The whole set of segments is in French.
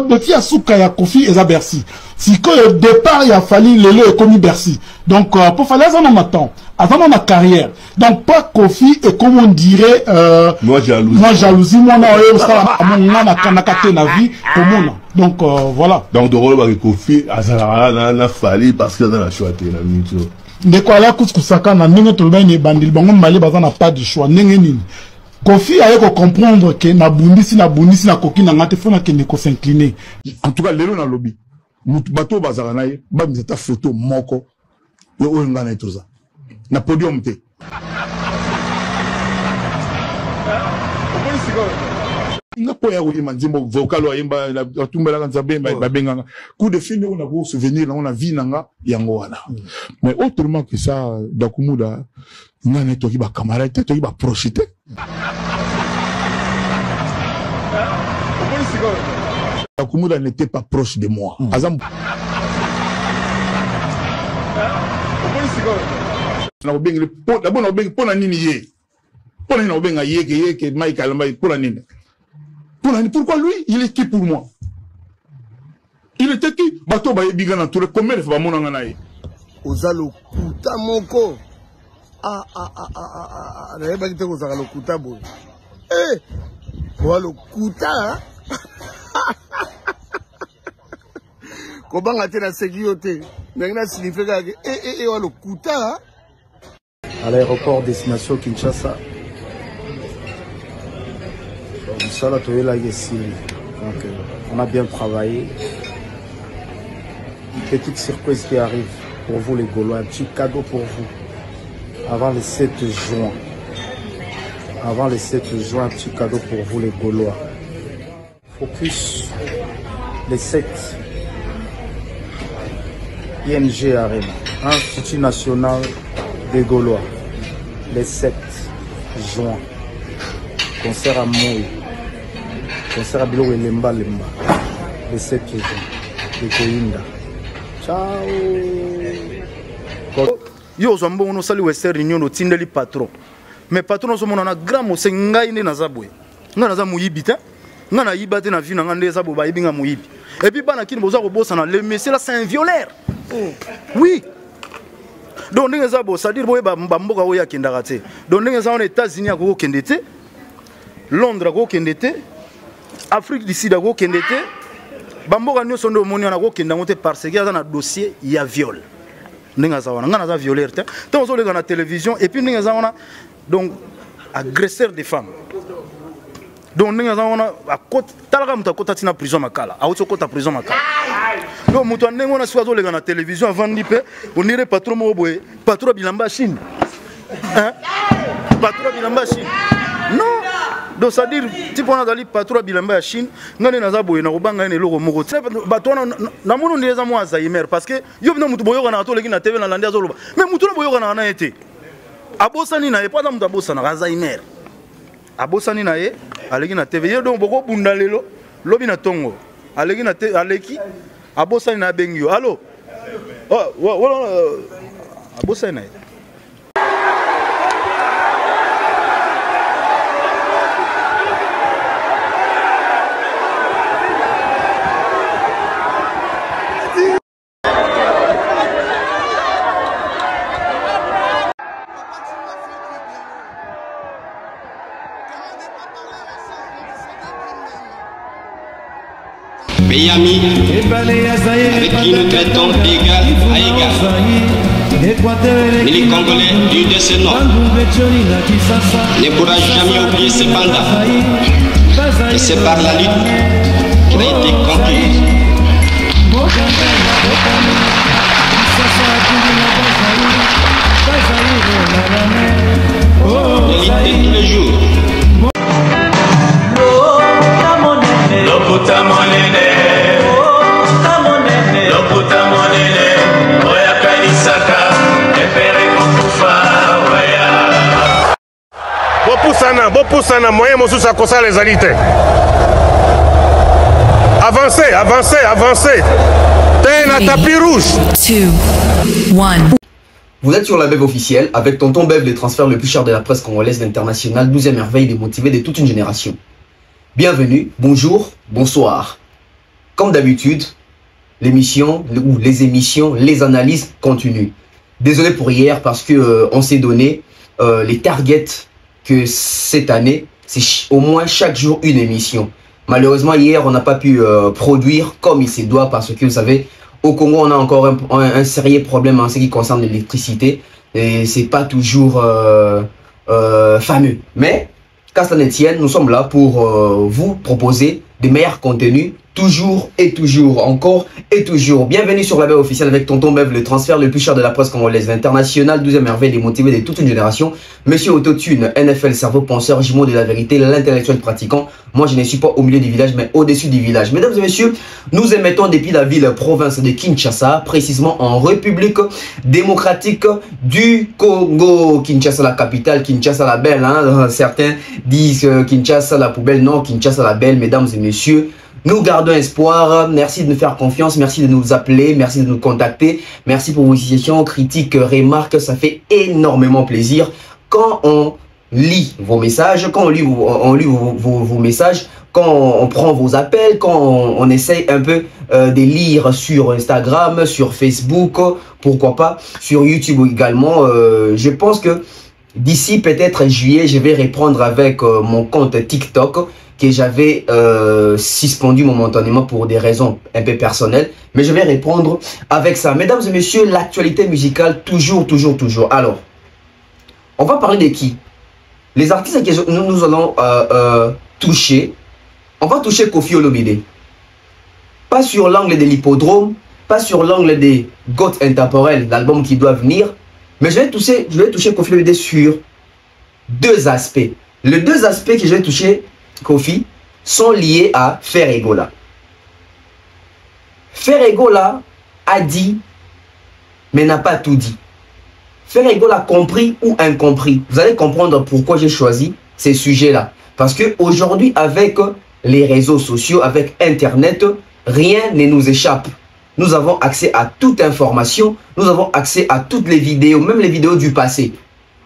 Petit Asuka ya Kofi et Bercy. Si que au départ il a fallu le commis Bercy. Donc pour faire ça dans ma temps, avant ma carrière. Donc pas Kofi et comme on dirait moi jalousie moi na ça mon na kanakate na vie pour moi. Donc voilà. Donc de rôle avec Kofi a fallu parce que dans la choix na mito. De quoi là kusaka na ninga to ba ni bandil bango mali baza na pas de choix ninga nini. Kofi a eu comprendre que na bundisi na koki na ngate fona ke ne ko s'incliner. En tout cas lelo na lobby. Mutu bato bazala na ye ba mizeta photo moko yo o ngana etoza. Na podium te. Nga po ya ko imanzimbo vocal wa imba la tumbela kanza bemba babenganga. Coup de fil on a beau souvenir on a vie nanga yango wana. Mais autrement que ça Dakumuda ngana toki ba camarade toki ba prochité. Dakumuda n'était pas proche de moi. Azam. Na obengi d'abord na obengi pona nini ye. Pona na obenga ye ke Michael Mbaye pona nini. Pourquoi lui il est qui pour moi? Il était qui? Bato ba yebiga na tour combien de fois mona ngana ye. Ozalo kuta moko. Na yeba kite ko zaka lokuta boy. Walo kuta. Kobanga tena sécurité. Ngena sinifeka ke walo kuta. À l'aéroport destination Kinshasa. Ça là tu es là ici. Donc on a bien travaillé. Une petite surprise qui arrive pour vous les Gaulois, un petit cadeau pour vous. Avant le 7 juin. Avant le 7 juin, un petit cadeau pour vous les Gaulois. Focus le 7. ING Arena. Institut national des Gaulois. Le 7 juin. Concert à Moui. Concert à Bilo et Lemba. Le 7 juin. De Koinda. Ciao. Yo zombo ono sali Western Union no tindeli patron. Mais patron so mona na grand mo sengai ne na zabwe. Nga na za muyibi ta. Nga na yibate na vie na nga ndeza bo ba yibinga muyibi. Et puis bana kini boza ko bossa na le monsieur là c'est un violeur. Oui. Donc ndenge za bo c'est dire boye ba mboka oya kendaka te. Donc ndenge za on États-Unis ko kende te. Londres ko kende te. Afrique du Sud ko kende te. Bamboka nyo sondo moni na ko kenda ngote parce que za na dossier il y a viol. Ndenge za wana ngana za violeur te. Tant on le na télévision et puis ndenge za wana donc agresseur des femmes. Donc ndenge za wana akota talaka muta kota tina prison makala. Auto kota prison makala. Donc mutu ndenge wana swazo le na télévision avant ndipe on dirait patron mo boye patron bilamba Chine. Hein? Patron bilamba Chine. Non. Donc ça dire type on a dali patron bilamba Chine ngane naza boye na kobanga ne loko moko. Batona na mono ndeza mo Alzheimer parce que yo bino mutu boyo na to leki na TV na landi azoloba. Mais mutu na boyo na été. Abosani na ye pas mutu abosana Alzheimer. Abosani na ye aleki na TV donc boko bunda lelo lobi na tongo. Aleki na aleki abosani na bengio. Allô? Oh, abosani na ye. Pays amis, avec qui nous traitons d'égal à égal. Mais les Congolais du décenniement ne pourra jamais oublier ces bandas. Et c'est par la lutte qu'il a été conquis. La lutte de tous les jours. Bopusana, moyen mosusu akosala ezali te. Avancez, avancez, avancez. T'es na tapis rouge. 2, 1. Vous êtes sur la Bev officielle avec Tonton Bev, les transferts le plus cher de la presse congolaise, l'international, 12e merveille des motivés de toute une génération. Bienvenue, bonjour, bonsoir. comme d'habitude, l'émission, ou les émissions, les analyses continuent. Désolé pour hier parce que on s'est donné les targets que cette année, c'est au moins chaque jour une émission. Malheureusement, hier, on n'a pas pu produire comme il se doit parce que, vous savez, au Congo, on a encore un sérieux problème en ce qui concerne l'électricité. Et c'est pas toujours fameux. Mais, qu'à cela ne tienne, nous sommes là pour vous proposer des meilleurs contenus, toujours et toujours, encore et toujours. Bienvenue sur la BEV officielle avec Tonton Bev, le transfert le plus cher de la presse congolaise, l'international, 12e merveille, les motivés de toute une génération. Monsieur Autotune, NFL, cerveau penseur, jumeau de la vérité, l'intellectuel pratiquant. Moi, je ne suis pas au milieu du village, mais au-dessus du village. Mesdames et messieurs, nous émettons depuis la ville-province de Kinshasa, précisément en République démocratique du Congo. Kinshasa, la capitale, Kinshasa, la belle. Hein? Certains disent Kinshasa, la poubelle. Non, Kinshasa, la belle, mesdames et messieurs. Nous gardons espoir. Merci de nous faire confiance. Merci de nous appeler. Merci de nous contacter. Merci pour vos suggestions, critiques, remarques. Ça fait énormément plaisir. Quand on lit vos messages, quand on lit vos messages, quand on prend vos appels, quand on essaye un peu de lire sur Instagram, sur Facebook, pourquoi pas, sur YouTube également. Je pense que d'ici peut-être juillet, je vais reprendre avec mon compte TikTok que j'avais suspendu momentanément pour des raisons un peu personnelles. Mais je vais répondre avec ça. Mesdames et messieurs, l'actualité musicale, toujours. Alors, on va parler de qui? Les artistes que nous allons toucher, on va toucher Koffi Olomide. Pas sur l'angle de l'hippodrome, pas sur l'angle des Goth Intemporels, l'album qui doit venir. Mais je vais toucher Koffi Olomide sur deux aspects. Les deux aspects que je vais toucher Koffi sont liés à Ferregola. Ferregola a dit, mais n'a pas tout dit. Ferregola compris ou incompris. Vous allez comprendre pourquoi j'ai choisi ces sujets-là. Parce qu'aujourd'hui, avec les réseaux sociaux, avec Internet, rien ne nous échappe. Nous avons accès à toute information, nous avons accès à toutes les vidéos, même les vidéos du passé.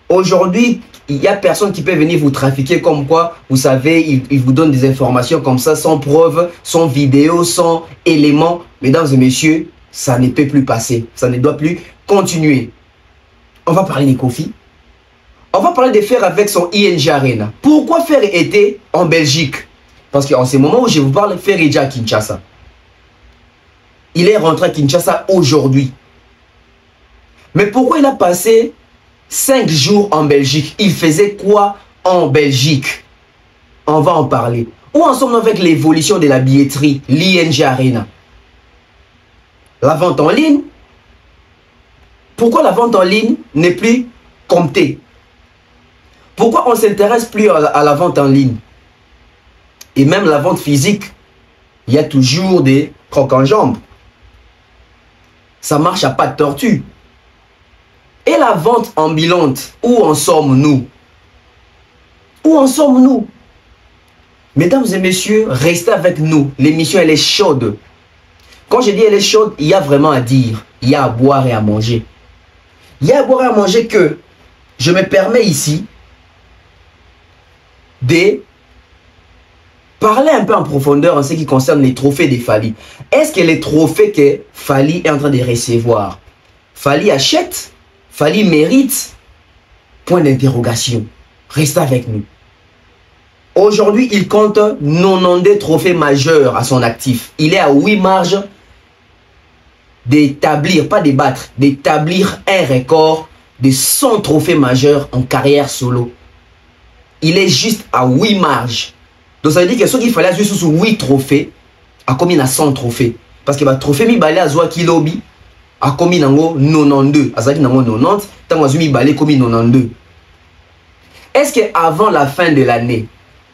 Aujourd'hui, il n'y a personne qui peut venir vous trafiquer comme quoi, vous savez, il vous donne des informations comme ça, sans preuve, sans vidéo, sans éléments. Mesdames et messieurs, ça ne peut plus passer, ça ne doit plus continuer. On va parler de Koffi. On va parler de Fer avec son ING Arena. Pourquoi Fer était en Belgique? Parce qu'en ce moment où je vous parle, Fer est déjà à Kinshasa. Il est rentré à Kinshasa aujourd'hui. Mais pourquoi il a passé 5 jours en Belgique? Il faisait quoi en Belgique? On va en parler. Où en sommes-nous avec l'évolution de la billetterie, l'ING Arena? La vente en ligne? Pourquoi la vente en ligne n'est plus comptée? Pourquoi on ne s'intéresse plus à la vente en ligne? Et même la vente physique, il y a toujours des crocs en jambes. Ça marche à pas de tortue. Et la vente ambulante, où en sommes-nous? Où en sommes-nous? Mesdames et messieurs, restez avec nous. L'émission, elle est chaude. Quand je dis elle est chaude, il y a vraiment à dire. Il y a à boire et à manger. Il y a à boire et à manger que je me permets ici de parler un peu en profondeur en ce qui concerne les trophées de Fally. Est-ce que les trophées que Fally est en train de recevoir, Fally achète? Fally mérite? Point d'interrogation. Restez avec nous. Aujourd'hui, il compte 92 trophées majeurs à son actif. Il est à 8 marges d'établir, pas de battre, d'établir un record de 100 trophées majeurs en carrière solo. Il est juste à 8 marges. Donc ça veut dire que ce qu'il fallait juste sous 8 trophées, à combien à 100 trophées? Parce que le trophée mi balé à Zoa Kilobi, a commis nango 92, a zaki nango 90, tant que mi balé commis 92. Est-ce qu'avant la fin de l'année,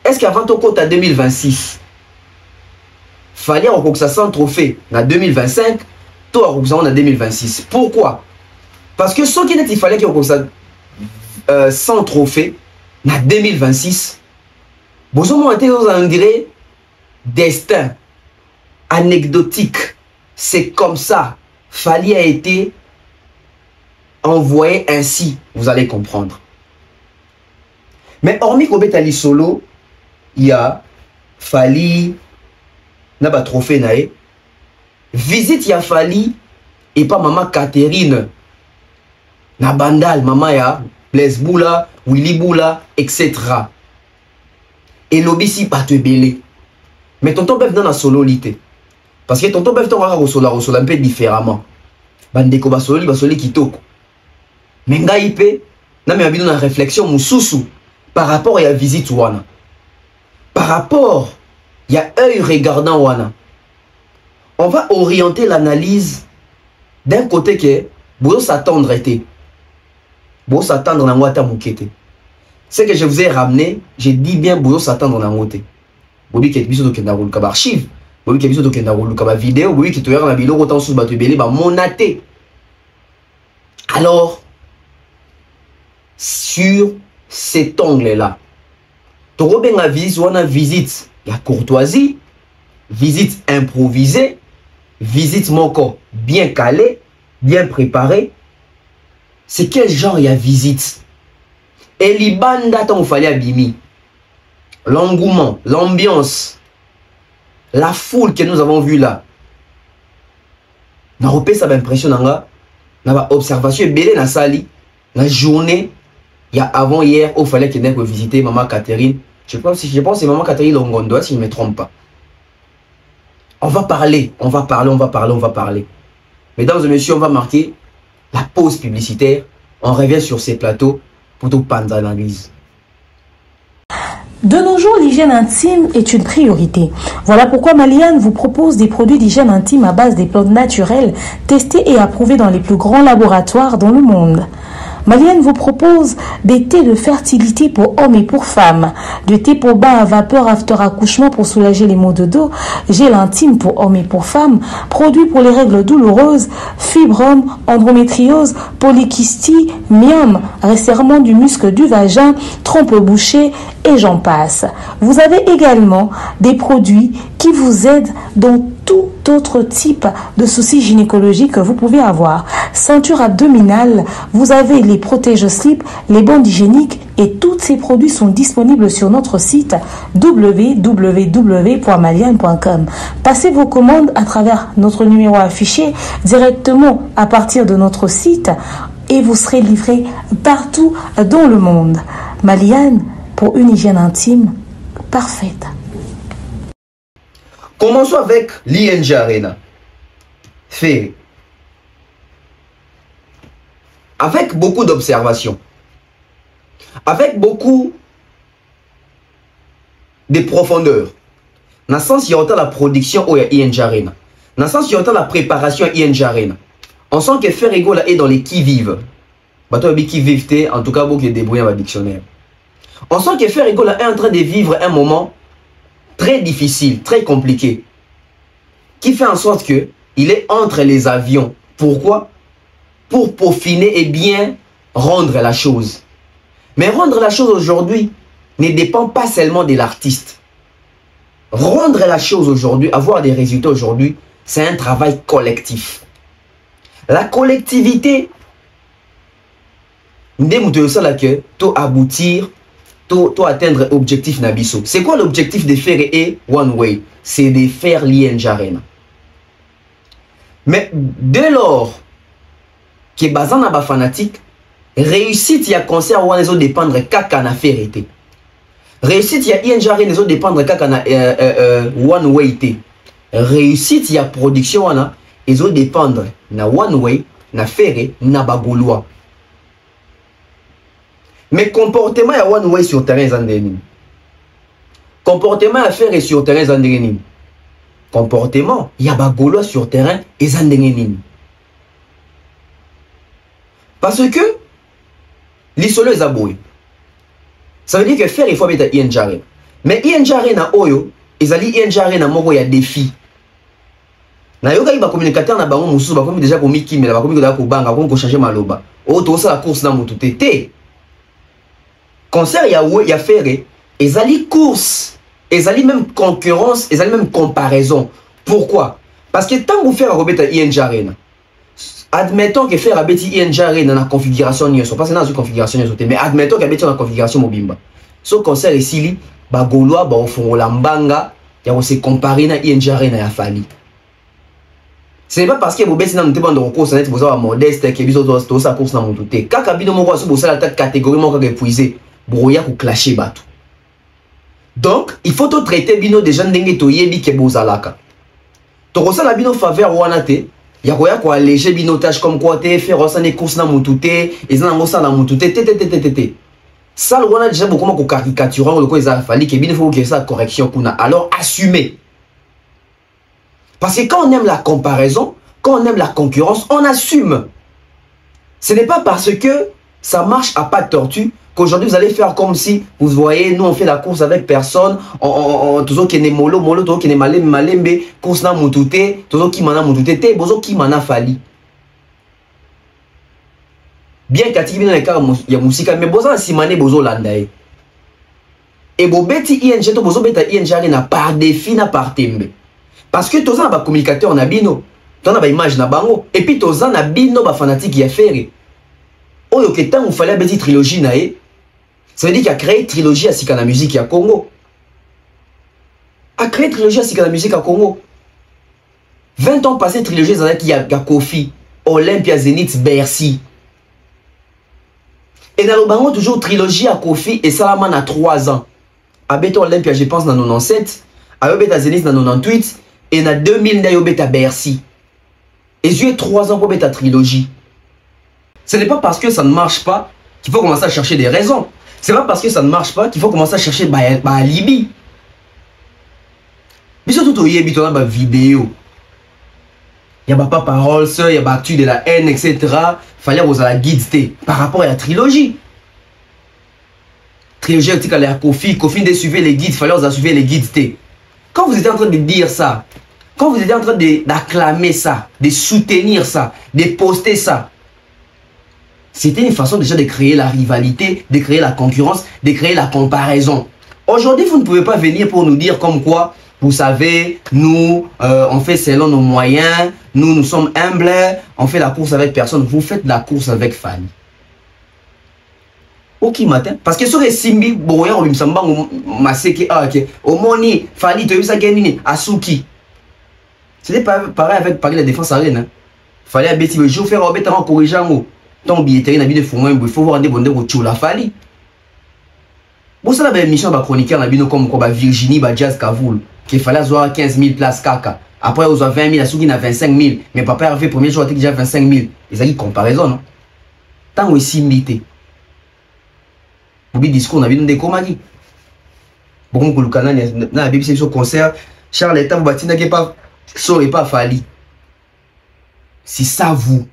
est-ce qu'avant ton compte à 2026, fallait que ça 100 trophées en 2025, toi en 2026? Pourquoi? Parce que ce qui est, il fallait que ça 100 trophées en 2026. Vous on dirait destin anecdotique. C'est comme ça. Fally a été envoyé ainsi. Vous allez comprendre. Mais hormis Kobetali solo, il y a Fally, n'a pas trophée nae, visite ya Fali et pas maman Catherine na bandal maman ya Blaise Boula, Willy Boula, etc. Et lobby si pas te belé. Mais tonton Bef dans la sololité. Parce que tonton Bef t'en resola un peu différemment. Bandeko basoli kitoko. Mais nga ipe, na me abino na réflexion mususu par rapport à la visite wana. Par rapport, il y a œil regardant wana. On va orienter l'analyse d'un côté que vous s'attendre était. Vous s'attendre dans wata mukete. Ce que je vous ai ramené, j'ai dit bien vous s'attendre dans wote. Vous dites que biso to kenda roluka ba archive, vous dites que biso to kenda roluka ba vidéo, vous dites que to yara na biloko tant sous batu belé ba monaté. Alors sur cet angle-là, tu as visite, il y a courtoisie, visite improvisée, visite moko bien calée, bien préparée. C'est quel genre il y a visite? Et l'ibanda tant fallait abimi. L'engouement, l'ambiance, la foule que nous avons vue là. Na repé ça m'impressionne nga, na observation belé na sali, la journée. Il y a avant-hier, il fallait qu'il ait visiter Maman Catherine. Je pense que c'est Maman Catherine Longondo, si je ne me trompe pas. On va parler. Mesdames et messieurs, on va marquer la pause publicitaire. On revient sur ces plateaux pour tout prendre l'analyse. De nos jours, l'hygiène intime est une priorité. Voilà pourquoi Maliane vous propose des produits d'hygiène intime à base des plantes naturelles, testés et approuvés dans les plus grands laboratoires dans le monde. Maliane vous propose des thés de fertilité pour hommes et pour femmes, de thé pour bain à vapeur after accouchement pour soulager les maux de dos, gel intime pour hommes et pour femmes, produits pour les règles douloureuses, fibrome, endométriose, polykystie, myome, resserrement du muscle du vagin, trompe bouchée et j'en passe. Vous avez également des produits qui vous aident dans tout autre type de soucis gynécologiques que vous pouvez avoir. Ceinture abdominale, vous avez les protège-slip, les bandes hygiéniques et tous ces produits sont disponibles sur notre site www.maliane.com. Passez vos commandes à travers notre numéro affiché directement à partir de notre site et vous serez livré partout dans le monde. Maliane, pour une hygiène intime parfaite. Commençons avec l'ING Arena. Fait avec beaucoup d'observations, avec beaucoup de profondeur. Dans le sens, il y a la production au ING Arena. Dans le sens, il y a la préparation à ING Arena. On sent que Ferrego là est dans les qui-vivent. Qui-vivent, en tout cas, beaucoup de débrouillés dans le dictionnaire. On sent que Ferrego là est en train de vivre un moment très difficile, très compliqué, qui fait en sorte que il est entre les avions. Pourquoi? Pour peaufiner et bien rendre la chose. Mais rendre la chose aujourd'hui ne dépend pas seulement de l'artiste. Rendre la chose aujourd'hui, avoir des résultats aujourd'hui, c'est un travail collectif. La collectivité, to aboutir, to atteindre l'objectif Nabiso. C'est quoi l'objectif de faire et One Way? C'est de faire l'ING Arena. Mais dès lors que bazan aba fanatique, réussite il y a concert ou les autres dépendre kaka na faire été. Réussite il y a ING Arena les autres dépendre kaka na One Way été. Réussite il y a production wana les autres dépendre na One Way na faire na bagolois. Mais comportement ya One Way sur terrain zandeni. Comportement à faire sur terrain zandeni. Comportement ya bagolois sur terrain et zandeni. Parce que l'isolo est aboué. Ça veut dire que faire il faut mettre ING Arena. Mais ING Arena oyo, ezali ING Arena moko ya défi. Na yoga iba communicateur na bango mususu ba komi déjà ko mikimela ba komi ko banga ko changer maloba. O to ça la course na mutu tété. Concert ya faire ezali course, ezali même concurrence, ezali même comparaison. Pourquoi? Parce que tant vous faire robeta ING Arena. Admettons que faire abeti ING Arena na configuration nyonso, parce que dans une configuration nyonso, mais admettons que abeti na configuration mobimba. Ce concert ici ba golois ba ofongola mbanga ya se comparer na ING Arena ya Fali. Ce n'est pas parce que vous avez une course modeste que vous avez une course dans mon tout. Quand vous avez une catégorie épuisée, vous avez clasher bateau. Donc, il faut traiter bino des gens qui ont été bozalaka. Tu as la bino faveur wanate, il y a quoi alléger binotage comme quoi te faire des courses dans mon tout et ils ont ça dans mon tout ça le wana déjà beaucoup de caricaturer le quoi ils a fallu que bino faut que ça correction kuna. Alors assumez. Parce que quand on aime la comparaison, quand on aime la concurrence, on assume. Ce n'est pas parce que ça marche à pas de tortue qu'aujourd'hui vous allez faire comme si, vous voyez, nous on fait la course avec personne, toujours qui est molo, toujours qui est malembe, course na mutute, toujours qui mana mutute, bozo qui mana fali. Bien qu'à tirer dans les cas, il y a musique, mais bozo simane bozo landae. Et bobeti ING, to bozo beta ING na par défi na par tembe. Parce que tous les communicateurs na bino, tous les images na bango, et puis tous les bino ba fanatique y a fait. Oh que tant il fallait une trilogie nae, ça veut dire qu'il a créé une trilogie à Sika la musique à Congo. A créé une trilogie à Sika la musique à Congo. 20 ans passés trilogie il y a Kofi, Olympia, Zénith, Bercy. Et dans le bango toujours trilogie à Kofi et Salaman à 3 ans. À Beto Olympia je pense dans 97, à Beta Zénith dans 98. Et en 2000, il y a Bercy. Et j'ai 3 ans pour mettre la trilogie. Ce n'est pas parce que ça ne marche pas qu'il faut commencer à chercher des raisons. Ce n'est pas parce que ça ne marche pas qu'il faut commencer à chercher un alibi. Mais surtout, il y a des vidéos. Il y a pas parole, il y a actu de la haine, etc. Il fallait vous la guider par rapport à la trilogie. Trilogie, il y a Kofi de suivre les guides, il fallait vous suivre les guides. Quand vous étiez en train de dire ça, quand vous étiez en train d'acclamer ça, de soutenir ça, de poster ça, c'était une façon déjà de créer la rivalité, de créer la concurrence, de créer la comparaison. Aujourd'hui, vous ne pouvez pas venir pour nous dire comme quoi, vous savez, nous, on fait selon nos moyens, nous sommes humbles, on fait la course avec personne. Vous faites la course avec Fanny. Ok matin parce que sur les simbi boya on bimsamba maseke ok omoni fali to yisa genini asuki c'était pas pareil avec Paris la défense arène fallait à bêti le jour faire obéter en corrigeant ton billetterie na bi de fond il faut voir des bonnes de la fali bon ça la belle mission ba chroniqueur na bino comme quoi ba Virginie ba Jazz Kavoul qu'il fallait avoir 15 000 places kaka après aux 20 000 asuki na 25 000 mais papa arrivé premier jour déjà 25 000 ils a dit comparaison non tant aussi mité. Vous discours on a vu des commandes. Bon, le canal na BBC sur concert, Charles Etan Batina qui pas saurait pas Fali. Si ça vous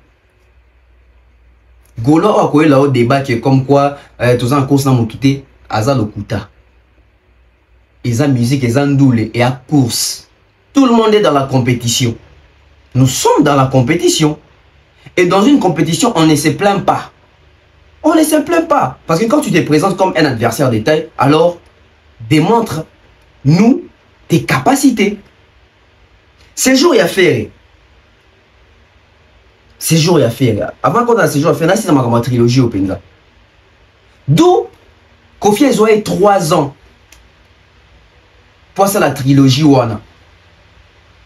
Golo a quoi là au débat qui est comme quoi tous en course dans mon touté Aza Lokuta. Ils ont musique, ils ont doule et à course. Tout le monde est dans la compétition. Nous sommes dans la compétition. Et dans une compétition, on ne se plaint pas. On ne se plaint pas. Parce que quand tu te présentes comme un adversaire de taille, alors démontre-nous tes capacités. Séjour et affaires. Séjour et affaires. Avant qu'on ait séjour et affaires, c'est dans ma trilogie au Penza. D'où Kofi a joué 3 ans pour ça la trilogie Wana.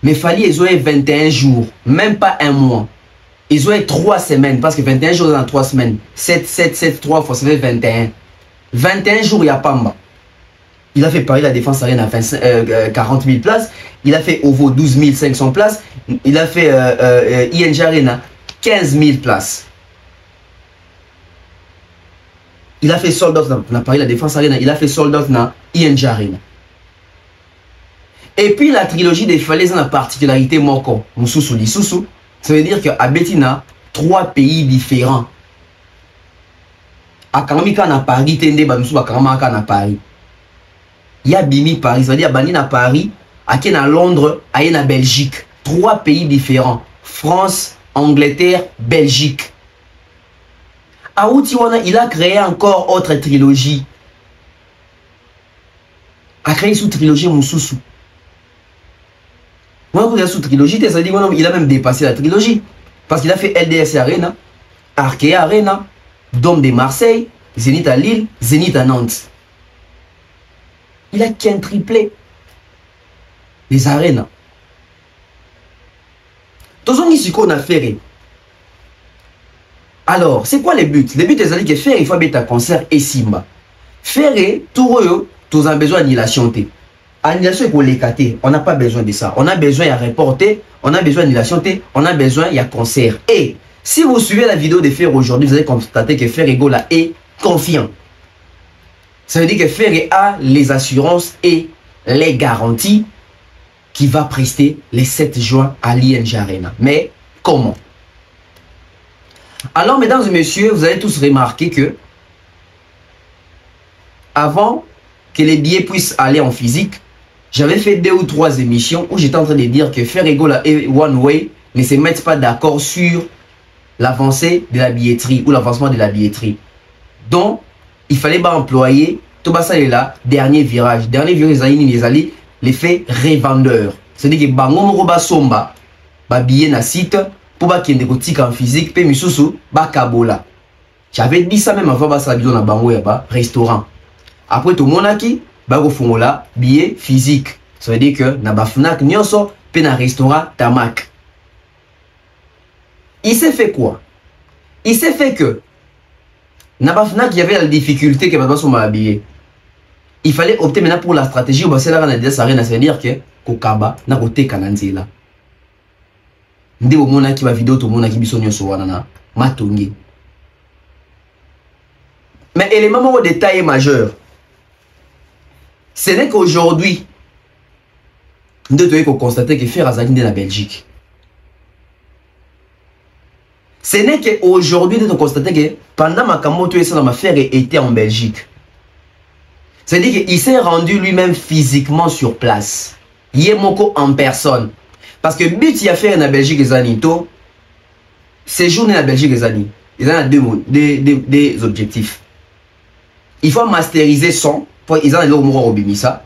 Mais Fali a joué 21 jours, même pas un mois. Ils ont eu 3 semaines, parce que 21 jours dans 3 semaines. 7, 3 fois, ça fait 21. 21 jours, il y a Pamba. Il a fait Paris la Défense Arène à 40 000 places. Il a fait Ovo 12 500 places. Il a fait ING Arena 15 000 places. Il a fait sold out dans Paris la Défense Arena. Il a fait sold out dans ING Arena. Et puis la trilogie des Falaises a la particularité Moko, Moussoussou, Lissoussou. Ça veut dire qu'à Betina, 3 pays différents. À Karamika na Paris, Tende Banoussou, à Karamaka na Paris. Il y a Bimi Paris, ça veut dire Bani na Paris, à Ken à Londres, à Yen à Belgique. 3 pays différents. France, Angleterre, Belgique. À Outiwana, il a créé encore autre trilogie. A créé sous trilogie Moussoussou. Moi, quand il a sous trilogie, ça veut dire qu'il a même dépassé la trilogie. Parce qu'il a fait LDS Arena, Arkea Arena, Dôme de Marseille, Zénith à Lille, Zénith à Nantes. Il a qu'un triplé. Les arénas. Tozongi siko na faire. Alors, c'est quoi les buts? Les buts, c'est que faire, il faut mettre un concert et simba. Faire, tout le tous a besoin d'annulation. Annulation, il faut l'écarter. On n'a pas besoin de ça. On a besoin de reporter, on a besoin d'annulation, on a besoin de concert. Et si vous suivez la vidéo de Faire aujourd'hui, vous allez constater que Faire Egola est confiant. Ça veut dire que Faire a les assurances et les garanties qui va prester les 7 juin à l'ING Arena. Mais comment? Alors, mesdames et messieurs, vous allez tous remarquer que avant que les billets puissent aller en physique, j'avais fait 2 ou 3 émissions où j'étais en train de dire que Faire Egola et One Way ne se mettent pas d'accord sur l'avancée de la billetterie ou l'avancement de la billetterie. Donc, il fallait pas employer tout ça là, dernier virage. Dernier virage, les alliés, l'effet revendeur. C'est-à-dire que bango ba somba, ba billet na site, pour ba kende boutique en physique, pe misusu, ba kabola. J'avais dit ça même avant ba sa vidéo na bango ya ba restaurant. Après tout monaki, ba go fongola billet physique. Ça veut dire que na ba Fnac nyonso, pe na restaurant tamak. Il s'est fait quoi? Il s'est fait que Nabafnak, il y avait la difficulté que maintenant sont habillés. Il fallait opter maintenant pour la stratégie. Ça veut dire que Kokaba n'a côté Kananzela. Ndé au mona qui va vidéo tout le monde qui bisonne sur Wanana Matongi. Mais élément au détail majeur, ce n'est qu'aujourd'hui, nous devons constater que Faire Azali de la Belgique. Ce n'est qu'aujourd'hui, nous devons constater que pendant ma camoto et ma Faire était en Belgique. C'est-à-dire qu'il s'est rendu lui-même physiquement sur place. Yemoko en personne. Parce que but il y a fait en Belgique et Zanito, séjourner en Belgique et Zanito, il y a des objectifs. Il faut masteriser son, ils ont le mot Robimisa.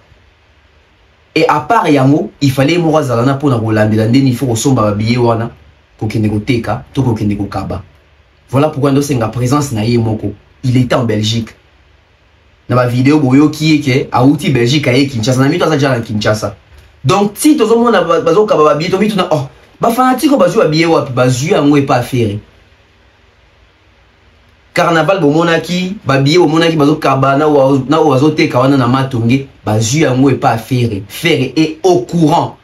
Et à part Yango, il fallait mourir Zalana pour la Hollande, il faut que son babier wana. Voilà pourquoi nous sommes en présence na Yemoko. Il était en Belgique. Dans ma vidéo boyo qui est que a outil Belgique à Kinshasa, na mi toza déjà en Kinshasa. Donc si tout le monde a bazo kaba billet, to mi tuna oh ba fanatique bazo billet wapi bazu ya ngwe pas faire. Carnaval bo monaki, ba billet bo monaki bazo kaba na wazo te kawana na matonge, bazu ya ngwe pas faire. Faire est au courant.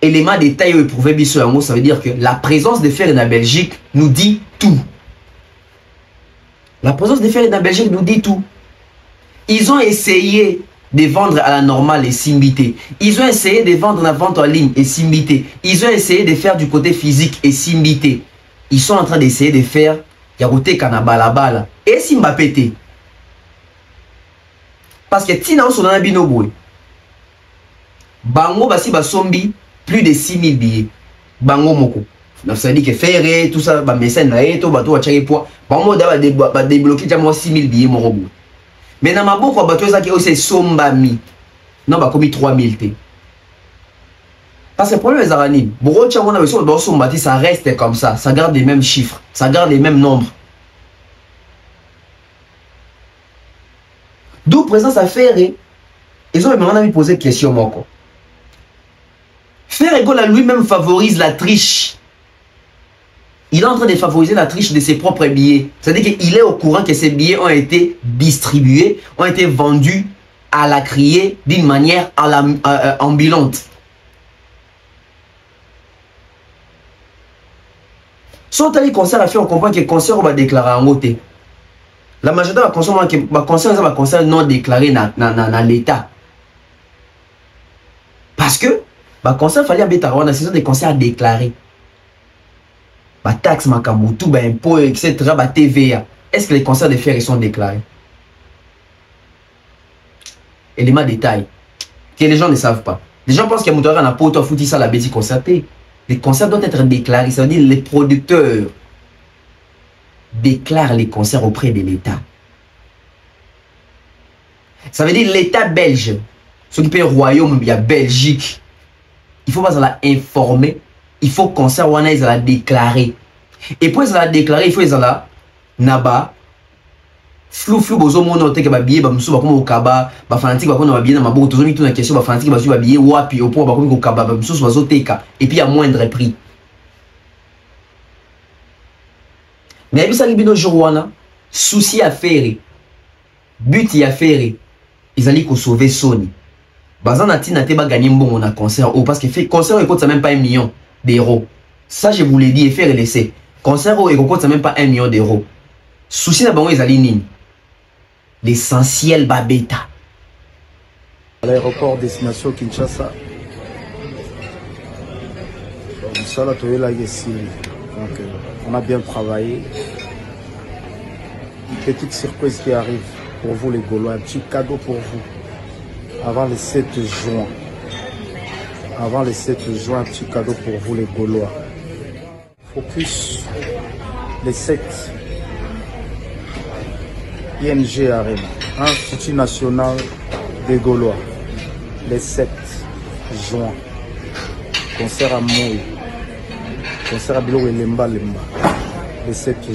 Élément détail éprouvé biso yango, ça veut dire que la présence de Faire en Belgique nous dit tout. La présence de Faire en Belgique nous dit tout. Ils ont essayé de vendre à la normale et simbité. Ils ont essayé de vendre la vente en ligne et simbité. Ils ont essayé de faire du côté physique et simbité. Ils sont en train d'essayer de faire yagote kanabalabala et simbapete. Parce que tina osonana binobwe. Bango basi basombi plus de 6000 billets. Bango moko. Donc ça veut dire que Faire tout ça, bah mécène là et tout, bah tout à chaque poids. Bango d'abord débloquer déjà moi 6000 billets mon robot. Mais dans ma boucle, bah tout ça qui est aussi sombami. Non bah comme 3000 t. Parce que le problème est Zarani. Bro tiens on a besoin de sombati, ça reste comme ça, ça garde les mêmes chiffres, ça garde les mêmes nombres. D'où présence à Faire. Ils ont même posé une question moko. Faire Egola lui-même favorise la triche. Il est en train de favoriser la triche de ses propres billets. C'est-à-dire qu'il est au courant que ces billets ont été distribués, ont été vendus à la criée d'une manière ambulante. Sans les concerts à faire, on comprend que le concert va déclarer en côté. La majorité des concerts non déclarés dans l'État. Parce que le concert fallait avoir une saison de concerts déclarés. Taxe, tout, impôts, etc., TVA. Est-ce que les concerts de Faire sont déclarés? Élément détail que les gens ne savent pas. Les gens pensent qu'il y a un pote foutu ça la bêtise concertée. Les concerts doivent être déclarés. Ça veut dire que les producteurs déclarent les concerts auprès de l'État. Ça veut dire l'État belge, ce qui peut être royaume, il y a Belgique. Il faut pas la informer. Il faut que concert wana ils la déclarer. Et pour la déclarer, il faut la naba flou bozo mono te ke ba billet ba musu ba komo okaba ba fanatique ba kono ba billet na maboko tozo mi tuna question ba fanatique ba su ba billet wapi au point ba komo okaba ba musu bazo teka et puis à moindre prix. Mais bisa libino jourwana souci à faire but ya faire ils allaient ko sauver Sony. Bazana tina te ba gagner mbongo na concert parce que fait concert il coûte même pas 1 million d'euros. Ça je vous l'ai dit et faire laisser. Concert il coûte même pas 1 million d'euros. Souci na bango ils allaient nini. L'essentiel babeta. À l'aéroport destination Kinshasa. Ça là tu es là ici. Donc on a bien travaillé. Une petite surprise qui arrive pour vous les Gaulois, un petit cadeau pour vous. Avant le 7 juin. Avant le 7 juin, un petit cadeau pour vous les Gaulois. Focus les 7. ING Arena, Institut National des Gaulois, le 7 juin. Concert à Moui. Concert à Bilo et Lemba, le 7 juin.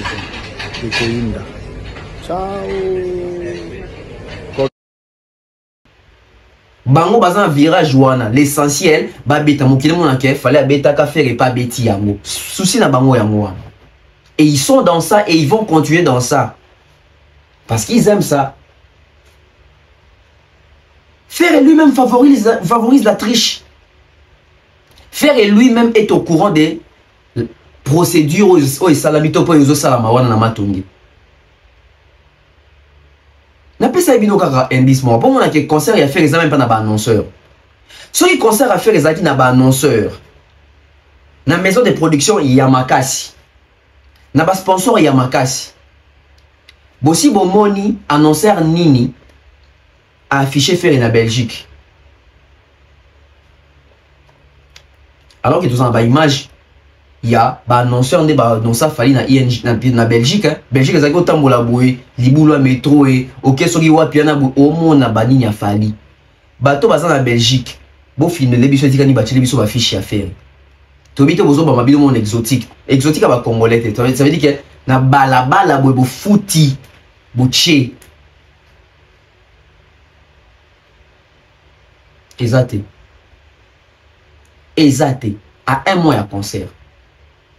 De Koinda. Ciao. Bango bazan virage wana, l'essentiel, babeta mokile mon anke, fallait abeta ka faire et pas beti yango. Souci na bango yango. Et ils sont dans ça et ils vont continuer dans ça. Parce qu'ils aiment ça. Faire lui-même favorise la triche. Faire lui-même est au courant des procédures au salamito po yozo salama wana na matongi. Na pesa ibino kaka indice mo. Bon on a que concert ya faire même pas na ba annonceur. So qui concert à faire ezaki na ba annonceur. Na maison de production Yamakasi. Na ba sponsor Yamakasi. Bossi Bomoni annonceur Nini a affiché faire en Belgique. Alors que tous en bas image, il y a un annonceur dans sa fali na ING na Belgique. Belgique ezaki otambola boye, libulu métro et OK soki wapi na au mona bani nya fali. Bato baza na Belgique. Bo film le biso tikani ba tele biso ba fiche à faire. Tobito bozo ba mabilo mon exotique. Exotique ba congolais, ça veut dire que na balabala boye bo fouti. Bouché. Exacté. À 1 mois à concert.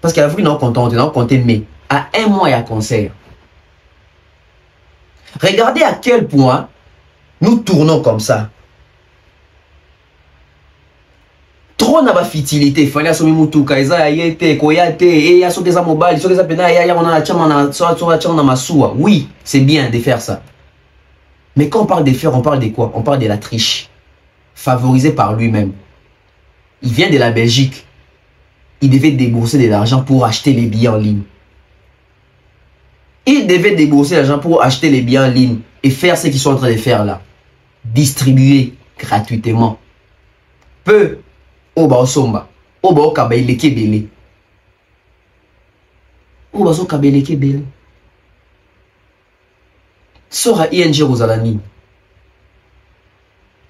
Parce qu'à la fois, on a compté mais à 1 mois à concert. Regardez à quel point nous tournons comme ça. Trop n'a pas fitilité. Fallait assommer Moutou, Kaisa, Yete, Koyate, et ya so keza mobile, so keza pena, ya on a la chama, so na masua. Oui, c'est bien de faire ça. Mais quand on parle de faire, on parle de quoi? On parle de la triche. Favorisée par lui-même. Il vient de la Belgique. Il devait débourser de l'argent pour acheter les billets en ligne. Il devait débourser l'argent pour acheter les billets en ligne et faire ce qu'ils sont en train de faire là. Distribuer gratuitement. Peu. Oba osomba. Oba okabele kebele. Oba so kabele kebele. Sora ING Rosalani.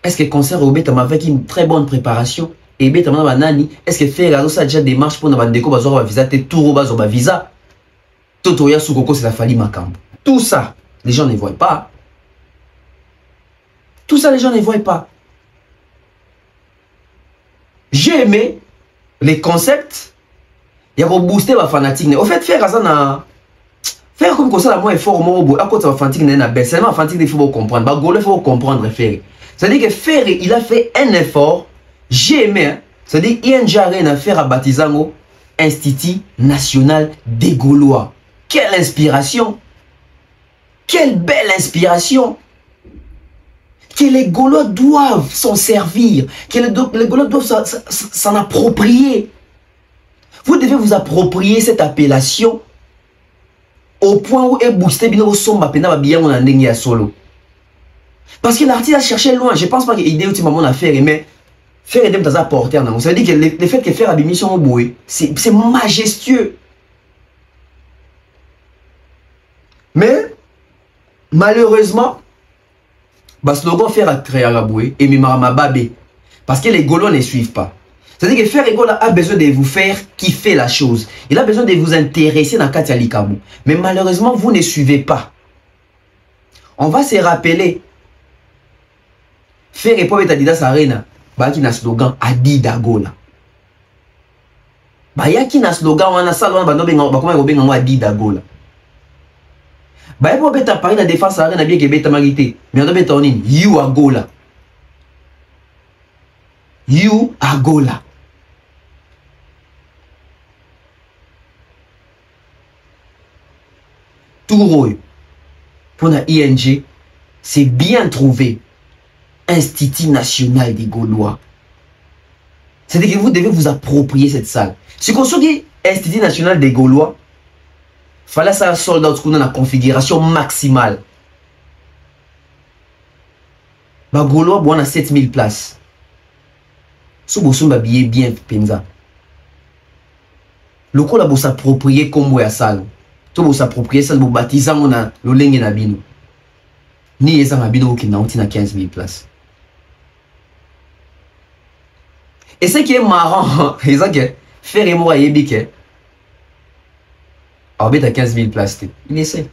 Est-ce que concert au Bétam avec une très bonne préparation? Et Bétam na banani, est-ce que faire ça déjà démarche pour na bandeko bazo ba visa te touro bazo ba visa? Toto ya sukoko c'est la fali makambo. Tout ça, les gens ne voient pas. Tout ça, les gens ne voient pas. J'ai aimé les concepts. Il y a booster ma fanatique. Au fait, faire ça, faire comme ça, moi, effort au moment où à côté de la fanatique, c'est la fanatique, il faut comprendre. Il faut comprendre faire. C'est-à-dire que faire, il a fait un effort. J'ai aimé. C'est-à-dire qu'il y a un jarre à faire à Batizango, Institut National des Gaulois. Quelle inspiration! Quelle belle inspiration! Que les Gaulois doivent s'en servir, que les Gaulois doivent s'en approprier. Vous devez vous approprier cette appellation au point où est boosté bino somba pena bien on a solo. Parce que l'artiste a cherché loin. Je pense pas qu'il y ait idée ultimement à faire, mais faire des choses à porter. Ça veut dire que le fait que faire la mission au boué, c'est majestueux. Mais malheureusement, le slogan faire à créer à boué et mimama babé. Parce que les Gaulois ne suivent pas. C'est-à-dire que faire Egola a besoin de vous faire kiffer la chose. Il a besoin de vous intéresser dans Katia Likabou. Mais malheureusement, vous ne suivez pas. On va se rappeler. Faire répondre à Adidas Arena. Bah, qui n'a slogan Adidas Gola. Bah, y'a qui n'a slogan, on a ça, on a comment Adidas Gola. Bah, pour bêta Paris la défense Arena, bien que bêta marité. Mais on a bêta en ligne. You are Gola. You are Gola. Tout pour la ING, c'est bien trouvé. Institut national des Gaulois. C'est-à-dire que vous devez vous approprier cette salle. Ce qu'on se dit, Institut national des Gaulois, fallait ça sold out dans la configuration maximale. Bah Gaulois, bon, on a 7000 places. Si vous avez billet bien, penza. Le coup là, vous s'approprier comme la salle. Si vous s'approprier ça, vous baptisez on a le lingue na bino. Ni les gens habino qui n'ont pas 15 000 places. Et ce qui est marrant, c'est que faire et moi yebi que arbet à 15 000 places. Il essaie.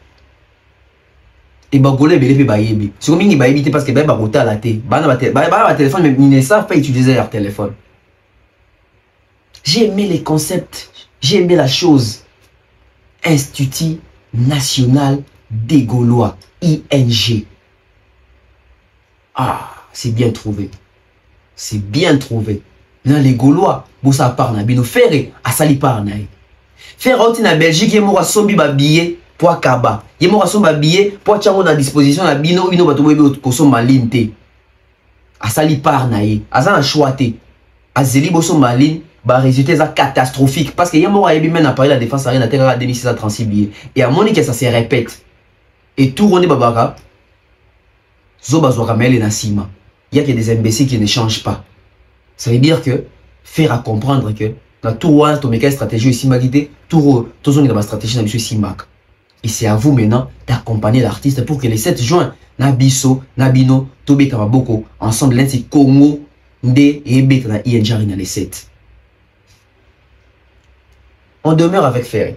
Et bagolé belé ba yebi. C'est comme il ba yebi parce que ba rota la té. Ba téléphone mais ils ne savent pas utiliser leur téléphone. J'ai aimé les concepts, j'ai aimé la chose. Institut national des Gaulois, ING. Ah, c'est bien trouvé. C'est bien trouvé. Dans les Gaulois, bossa parna bino ferré à sali parna. Faire out na Belgique, il m'a sombi ba billet pour Kaba. Il m'a sombi ba billet pour tchango na disposition na bino ino bato bebe koso malinte. À sali parna y. À ça na choité. À zeli boso maline. Bah, résultat catastrophique parce qu'il y a un yebi men a parlé la défense arena à 2636 billets et à mon que ça se répète et tout rondé babaka zoba zoramel et nasima il y a que des imbéciles qui ne changent pas. Ça veut dire que faire à comprendre que dans tout roi ton méca stratégie ici magité tout zone dans ma stratégie na monsieur simak et c'est à vous maintenant d'accompagner l'artiste pour que les 7 juin nabiso nabino tobe kamaboko ensemble l'un Congo ndé et beta na ING Arena les 7. On demeure avec Ferry.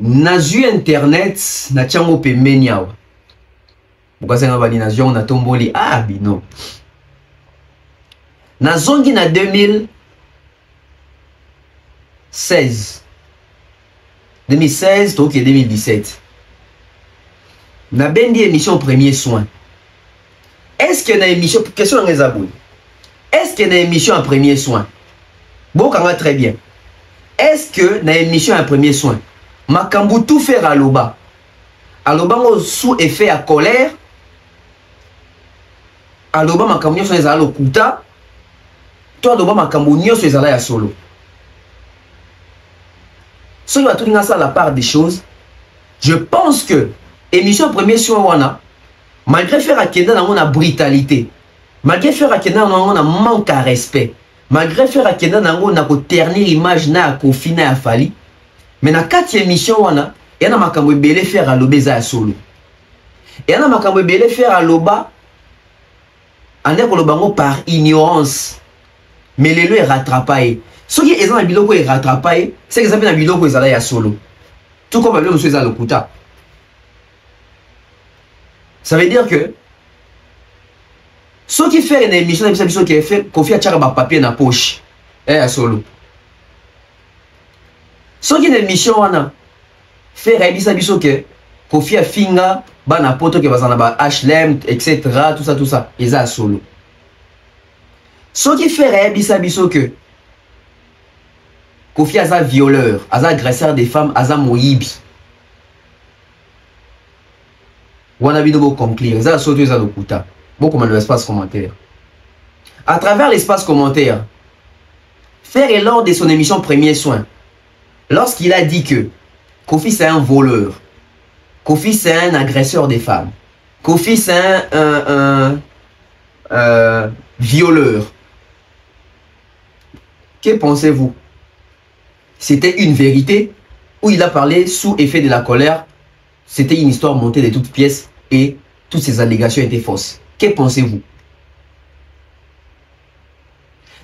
Nazu internet na chango pembeni awa. Bukasa nga bali nazu na tomboli ah bino. Nazongi na 2016. 2016 donc 2017. Na bendi émission premier soin. Est-ce que na émission question na ngezabou? Est-ce que na émission en premier soin? Bon, très bien. Est-ce que dans l'émission un premier soin, Makambu tout faire à l'oba? À l'oba, sous effet à colère. À l'oba, Makambu sont les à l'okuta. Toi, l'oba, Makambu sont les à solo. Si on va tout dire ça à la part des choses, je pense que l'émission premier soin, malgré faire à Kenda, on a brutalité. Malgré faire à Kenda, on a manque à respect. Malgré faire à Kenda nango na ko ternir image na Kofi na Fali mais na 4e émission wana et na makambo belé faire à lobeza ya solo et na makambo belé faire à loba ande ko lobango par ignorance mais lelo est rattrapé ce qui est na biloko est rattrapé c'est que ça na biloko ezala ya solo tout comme biloko ezala lokuta ça veut dire que ce qui fait une émission, qui fait Kofi a papier dans la poche. Et solo. Ce qui est une émission, fait réaliser que Kofi a finga, na poto que va en avoir HLM, etc. Tout ça. Et ça solo. Ce qui fait réaliser que Kofi a un violeur, a un agresseur des femmes, a un moïbi. On a vu de conclure. Ça solo, ça l'okuta. Beaucoup dans l'espace commentaire. À travers l'espace commentaire, Faire est lors de son émission Premier Soin, lorsqu'il a dit que Kofi c'est un voleur, Kofi c'est un agresseur des femmes, Kofi c'est un violeur. Que pensez-vous? C'était une vérité ou il a parlé sous effet de la colère? C'était une histoire montée de toutes pièces et toutes ces allégations étaient fausses. Que pensez-vous?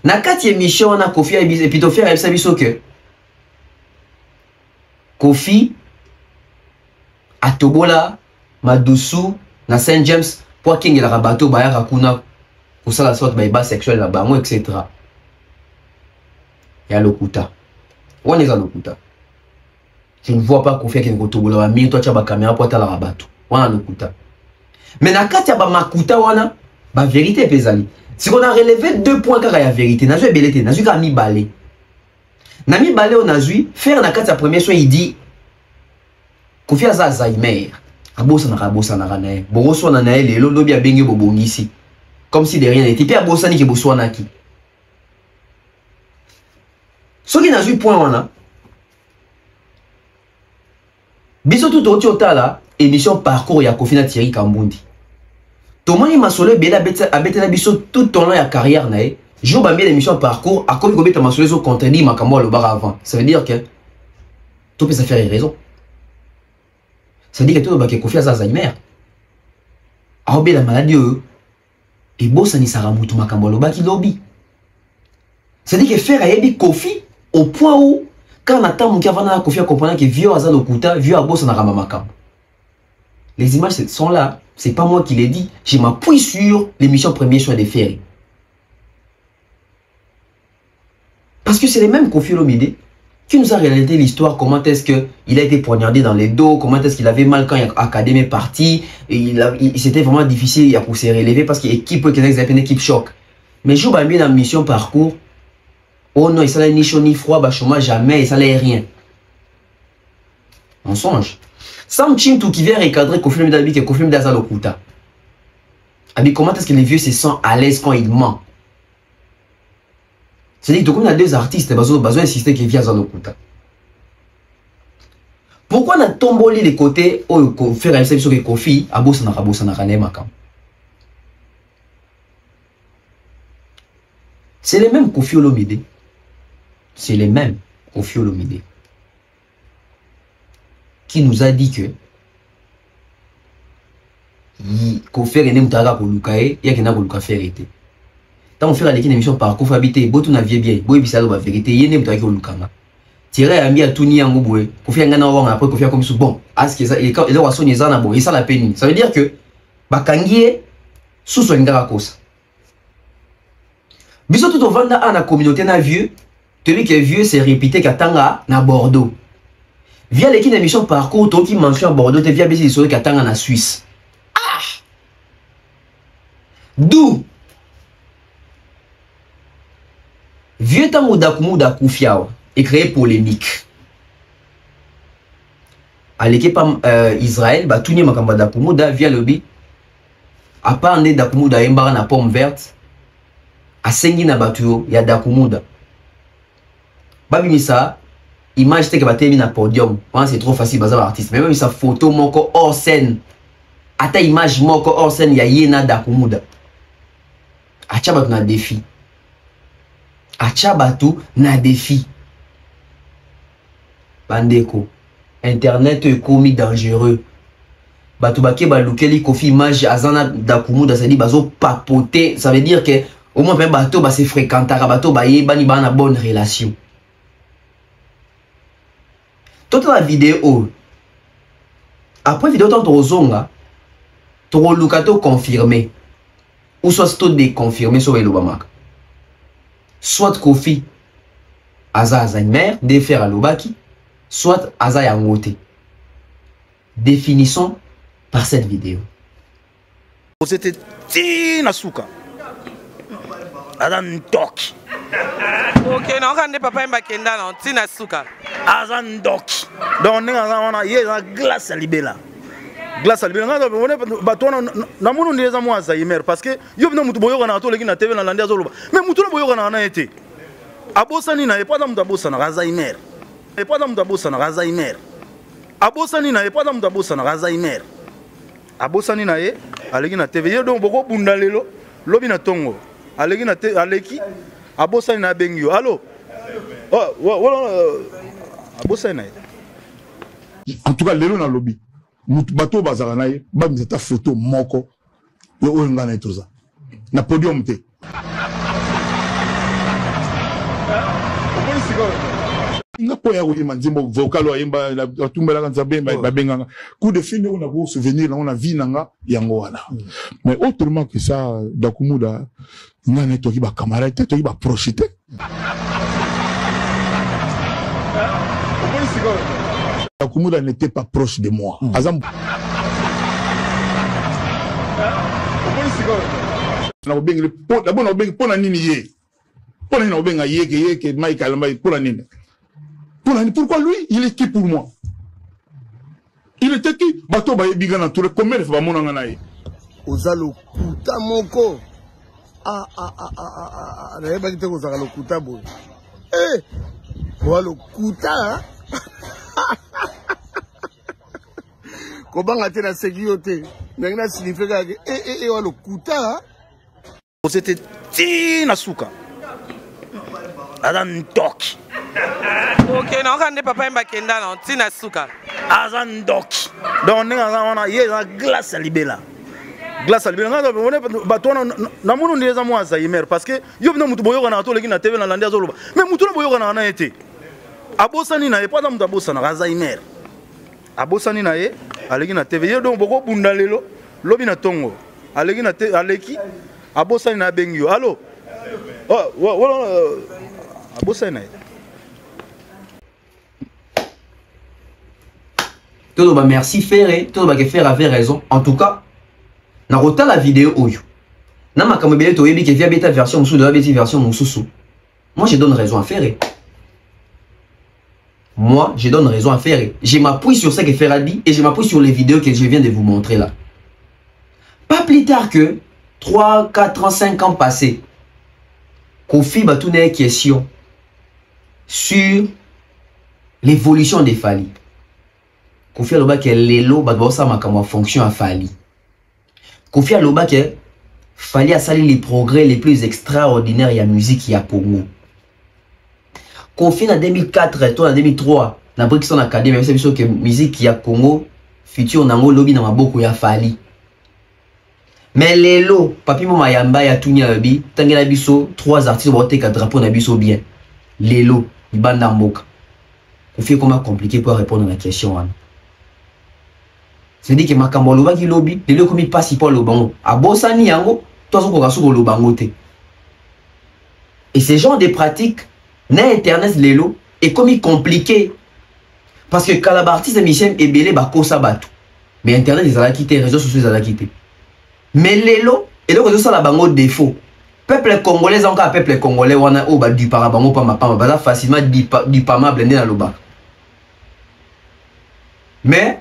Na 4e émission, on a Kofi et puis Tofi a que Kofi à Tobola, Madusu, na Saint James, pour qu'il y ait un bateau, il y a pour ça la sorte de bas sexuel là-bas, etc. Il y a Lokuta. Où est Lokuta? Je ne vois pas qu'on fait qu'il y ait un Tobola, mais toi tu as la caméra pour aller à bateau. Où est Lokuta? Mais na kati ya ba makuta wana, ba vérité pesali. Si on a relevé 2 points car il y a vérité, n'a pas belete, n'a pas mis balé. N'a mis balé on a vu faire na kati ya premier soin il dit Kofi aza Alzheimer. Abosa na nae. Boroso na nae lelo lobi a bengi bobongisi. Comme si de rien n'était. Puis abosa ni ke boswana ki. Ce qui n'a vu point wana. Biso tout oti otala émission parcours ya Kofi na Thierry Kambundi. Tomoni masole bela abete na biso tout ton long ya carrière nae. Jour ba bien émission parcours a comme kobeta masole zo contredit makambo le bar avant. Ça veut dire que tout peut se faire raison. Ça veut dire que tout le monde Kofi a Alzheimer. A la maladie et bossa ni saramutu makambo le baki lobby. Ça veut dire que faire a yebi Kofi au point où quand on attend mon cavana Kofi a comprendre que vieux a Lokuta, vieux a bossa na rama makambo. Les images sont là. C'est pas moi qui l'ai dit. Je m'appuie sur l'émission Premier Choix des Ferries. Parce que c'est les mêmes Kofi Olomide qui nous a relaté l'histoire, comment est-ce qu'il a été poignardé dans les dos, comment est-ce qu'il avait mal quand l'Académie est parti, c'était vraiment difficile pour se relever parce qu'il y a une équipe choc. Mais je vais bien dans la mission parcours, oh non, il s'allait ni chaud ni froid, bah chômage jamais, il s'allait rien. On songe. Sam Chintou qui vient recadrer Kofi Olomide d'habit que Kofi Olomide a Lokuta. Comment est-ce que les vieux se sentent à l'aise quand ils mentent? C'est-à-dire que comme il y a 2 artistes, il besoin d'insister qu'il vient à Lokuta. Pourquoi on a tombé les côtés où on fait la réception de Kofi à Bossana Makam? C'est les mêmes Kofi Olomide. C'est les mêmes Kofi Olomide qui nous a dit que Kofi René Moutaga pour Lukae, il y a quelqu'un pour Luka faire été. Tant on fait une émission par contre habiter beau tout na vie bien beau bisalo la vérité yene mutaki olukanga tirer ami a tuni yango boye Kofi ngana wanga après Kofi comme bon à ce que ça et quand il va sonner ça na bon et ça la peine ça veut dire que bakangie sous son ngara kosa biso tout vanda à la communauté na vieux celui qui est vieux c'est répété katanga na Bordeaux via l'équipe d'émission parcours toi qui mentionne Bordeaux te via bisi sur katanga na Suisse ah d'où vieux tango Dakumuda Koufiawa est créé polémique. À l'équipe Israël, bah tout n'y makamba Dakumuda via le bi. À part né Dakumuda embara na pomme verte. À sengi na batuyo ya Dakumuda. Babi misa image te que batemi na podium. C'est trop facile baza artiste. Mais même sa photo moko hors scène. Ata image moko hors scène ya yena Dakumuda. Acha batu na défi. Achabatu na défi. Bandeko. Internet est commis dangereux. Batu bake balukeli Kofi image azana Dakumuda ça dit bazo papoter. Ça veut dire que au moins ben bato ba se fréquentara bato ba yeba ni ba na bonne relation. Toute la vidéo. Après vidéo tant tozonga. Toro lukato confirmé. Ou soit tout déconfirmé sur Elobamaka. Soit Kofi Aza Alzheimer, défaire à Lobaki, soit Aza Yangote. Définissons par cette vidéo. C'était Tinasuka. Azan Doki. Ok, non, quand on papa Mbakenda, non, Tinasuka. Azan Doki. Donc, on a une glace à libéla. Glace à libéla. Na munu ndeza mo Alzheimer parce que yo bino mutu boyoka na to leki na TV na landia zoloba mais mutu na boyoka na été abosani na epa da mutu abosa na Alzheimer epa da mutu abosa na Alzheimer abosani na epa da mutu abosa na Alzheimer abosani na ye aleki na TV yo donc boko bunda lelo lobi na tongo aleki na aleki abosani na bengio allo abosani na en tout cas lelo na lobby bato bazala na ye bamisa photo moko yo oyo ngana etoza na podium te Ngapo ya oyema nzimbo vocal oyemba la tumbela kan zabe ba benganga coup de fil on a go souvenir on a vie nanga yango wana. Mais autrement que ça Dakumuda ngane to ki ba camarade to ki ba projeter. Dakumuda n'était pas proche de moi. Azam na bengi d'abord na bengi pona nini ye. Pona nini na benga ye que Michael Mbaye pona nini. Pourquoi lui, il est qui pour moi? Il était qui? Bato ba yebiga na tour combien de fois mon nganaye. Ozalo kuta moko. Na yeba kite ko zalo kuta boy. Walo kuta. Ko banga tena sécurité. Ngana signifie que walo kuta. C'était tina suka. Adan toki. Ok, non, quand papa m'a kenda non, tina suka. Azan doki. Donc on a yé la glace à libéla. Glace à libéla. On est bateau na munu ndeza mo Alzheimer parce que yo bino mutu boyo kana to leki na TV na landia zoloba. Mais mutu na boyo kana na été. Abosani na e pas mutu abosana Alzheimer. Abosani na e aleki na TV yo donc boko bunda lelo lobi na tongo. Aleki na aleki abosani na bengyo. Allô? Oh, voilà abosani na e. Tout le merci Ferré, tout le monde Ferré avait raison. En tout cas, na rota la vidéo oyo. Na makamobele to yebi ke via beta version musu de la beta version mususu. Moi je donne raison à Ferré. Moi je donne raison à Ferré. Je m'appuie sur ce que Ferré a dit et je m'appuie sur les vidéos que je viens de vous montrer là. Pas plus tard que 3, 4 ans, 5 ans passés, Kofi Batoune une question sur l'évolution des Fali. Kofi aloba ke lelo bato sa makamwa fonction à Fali. Kofi aloba ke Fali a sali les progrès les plus extraordinaires ya musique ya Congo. Kofi en 2004 to en 2003 na Brixton Academy c'est biso que musique ya Congo futur nango lobi na maboko ya Fali. Mais lelo papi mo mayamba ya tunya lobi tangela biso 3 artistes bote ka drapeau na biso bien. Lelo ibanda mboka. Kofi comment compliqué pour répondre à la question hein. C'est-à-dire que makambo loba ki lobi, lelo komi pasi pour le bango. Abosani yango, tozo ko kasu ko lo bango te. Et ce genre de pratique na internet lelo est comme compliqué. Parce que quand l'artiste Michel est belé ba kosa batu. Mais internet ils allaient quitter, réseaux sociaux ils allaient quitter. Mais lelo, et le réseau ça la bango défaut. Peuple congolais encore peuple congolais wana o ba du parabango pa ma ba facilement du pama blendé dans le bas. Mais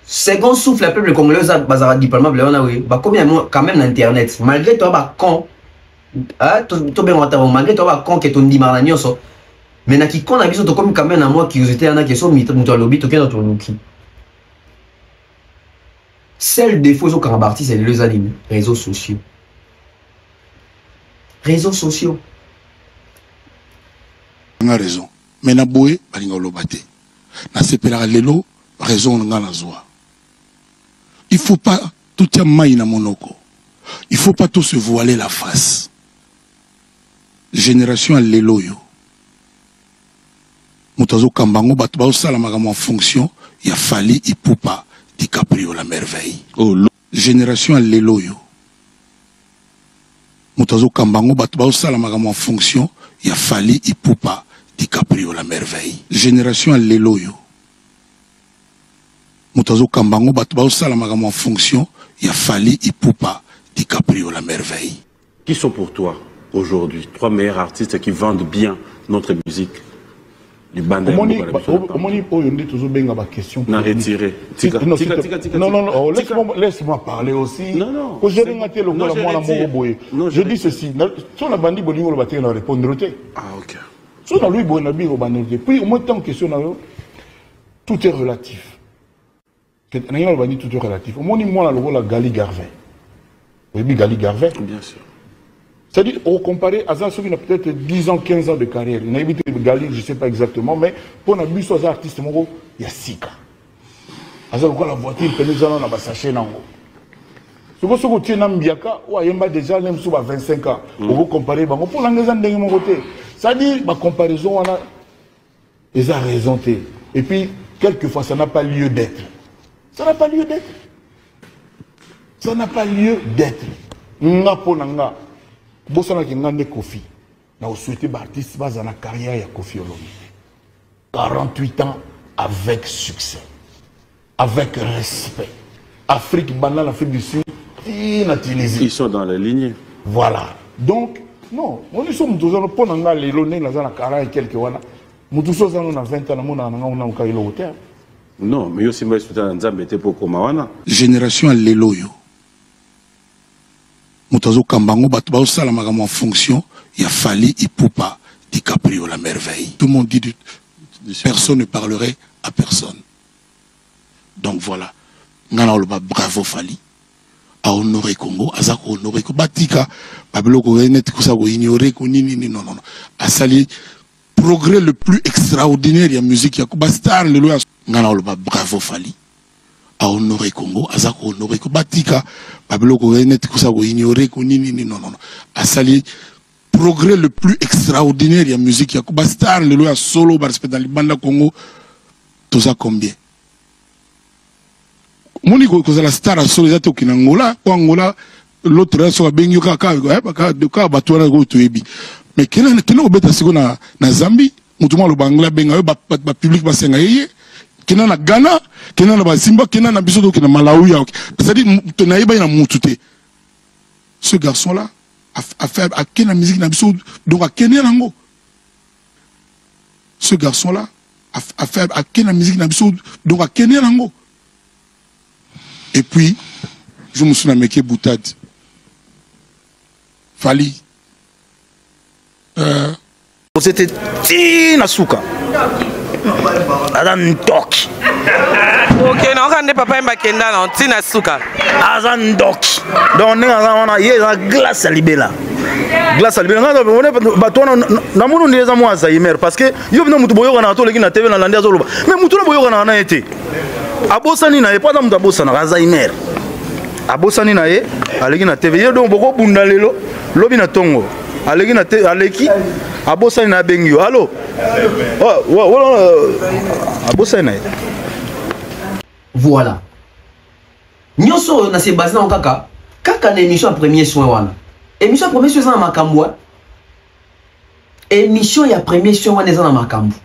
second souffle, le peuple congolais bazara diplôme quand même internet malgré toi ba con to ben wata malgré toi ba con que ton dimara nyonso mais na ki con na biso to comme quand même na moi qui était na question mutu lobi to kena to luki seul défaut zo quand artiste c'est les animes réseaux sociaux on a raison mais na boé balinga lobate na sepela lelo raison nga na zoa. Il faut pas tout y maï na monoko. Il faut pas tout se voiler la face. Génération à l'éloyo. Moutazo kambango batba salamagam en fonction. Il a fallu Ipupa DiCaprio la merveille. Oh, génération à l'éloyo. Moutazo kambango batba salamagam en fonction. Il a fallu Ipupa DiCaprio la merveille. Génération à l'éloyo. Moutazo kambango batba salamagam en fonction. Il a fallu Ipupa DiCaprio la merveille. Qui sont pour toi aujourd'hui 3 meilleurs artistes qui vendent bien notre musique du band? Non, laisse-moi parler aussi. Non. Je dis ceci. Si on a bandit, on va répondre. Ah, ok. Si on a lui, puis au moins tant que question, tout est relatif. Tout est relatif. Au moins, moi, la Gali Garvin. Oui, Gali Garvin. Bien sûr. C'est-à-dire, on compare à ceux qui ont peut-être 10 ans, 15 ans de carrière. Il y a évité Gali, je ne sais pas exactement, mais pour un bus aux artistes, il y a 6 cas. À ce la voiture, il y a un sachet. Si vous avez un Mbiaka, il y a déjà 25 ans. Vous comparez, pour l'engagement de mon côté. Ça dit, ma comparaison, on a ils ont raison. Et puis, quelquefois, ça n'a pas lieu d'être. Ça n'a pas lieu d'être. Ça n'a pas lieu d'être. Nga ponanga. Bosana ki ngande Kofi. Na souhaité l'artiste base dans la carrière ya Kofi Olomide. 48 ans avec succès. Avec respect. Afrique, banane, Afrique du Sud, ils sont dans la lignée. Voilà. Donc, non, on est sur le dos, on a les longs, on a la carrière et quelques wana. Nous tous on a 20 ans, on a un hôtel. Non, mais aussi moi je suis en Zambie pour Komawana. Génération à l'éloyo. Moutazo Kambango batba sala en fonction, il a fallu Ipupa DiCaprio la merveille. Tout le monde dit personne ne parlerait à personne. Donc voilà. Ngana oloba bravo Fali. A honorer Congo, aza ko honorer ko batika, babiloko net ko sa ko ignorer ko nini non. A sali progrès le plus extraordinaire ya musique ya ko ba star le loya ngana oloba bravo Fali. A honorer Congo, aza ko honorer ko batika, babiloko net ko sa ko ignorer ko nini non. A sali progrès le plus extraordinaire ya musique ya ko ba star le loya solo ba respect dans le banda Congo. Toza combien? Moni ko la star a solo zato ki Angola, ko Angola l'autre so bengi ka batwana go toyebi. Mais kena obeta siko na Zambie, mutuma lo bangla benga ba public ba senga yeye. Kena na Ghana, kena na Bazimba, kena na biso to na Malawi. C'est-à-dire to na yeba na mutute. Ce garçon là a fait à kena musique na biso donc a kena nango. Ce garçon là a fait à kena musique na biso donc a kena nango. Et puis, je me suis dit, boutade. Fali. C'était Tina Souka. Adam Doki. Ok, non, quand papa est Bakenda, non, Tina Souka. Azan Doki. Donc, on a la glace à Libéla. Glace à Libéla. On a des amours à Zaymer parce que yo venu mutu boyo na to leki na TV na landia zoloba. Mais mutu na boyo na été. Abosani na pas dans Abosana Alzheimer. Abosani na ye aleki na TV donc boko bunda lelo lobi na tongo aleki na aleki abosani na bengio allo abosani na voilà nyoso na se basé na kaka na émission à premier soin wana émission à premier soin na makambo émission ya premier soin wana na makambo.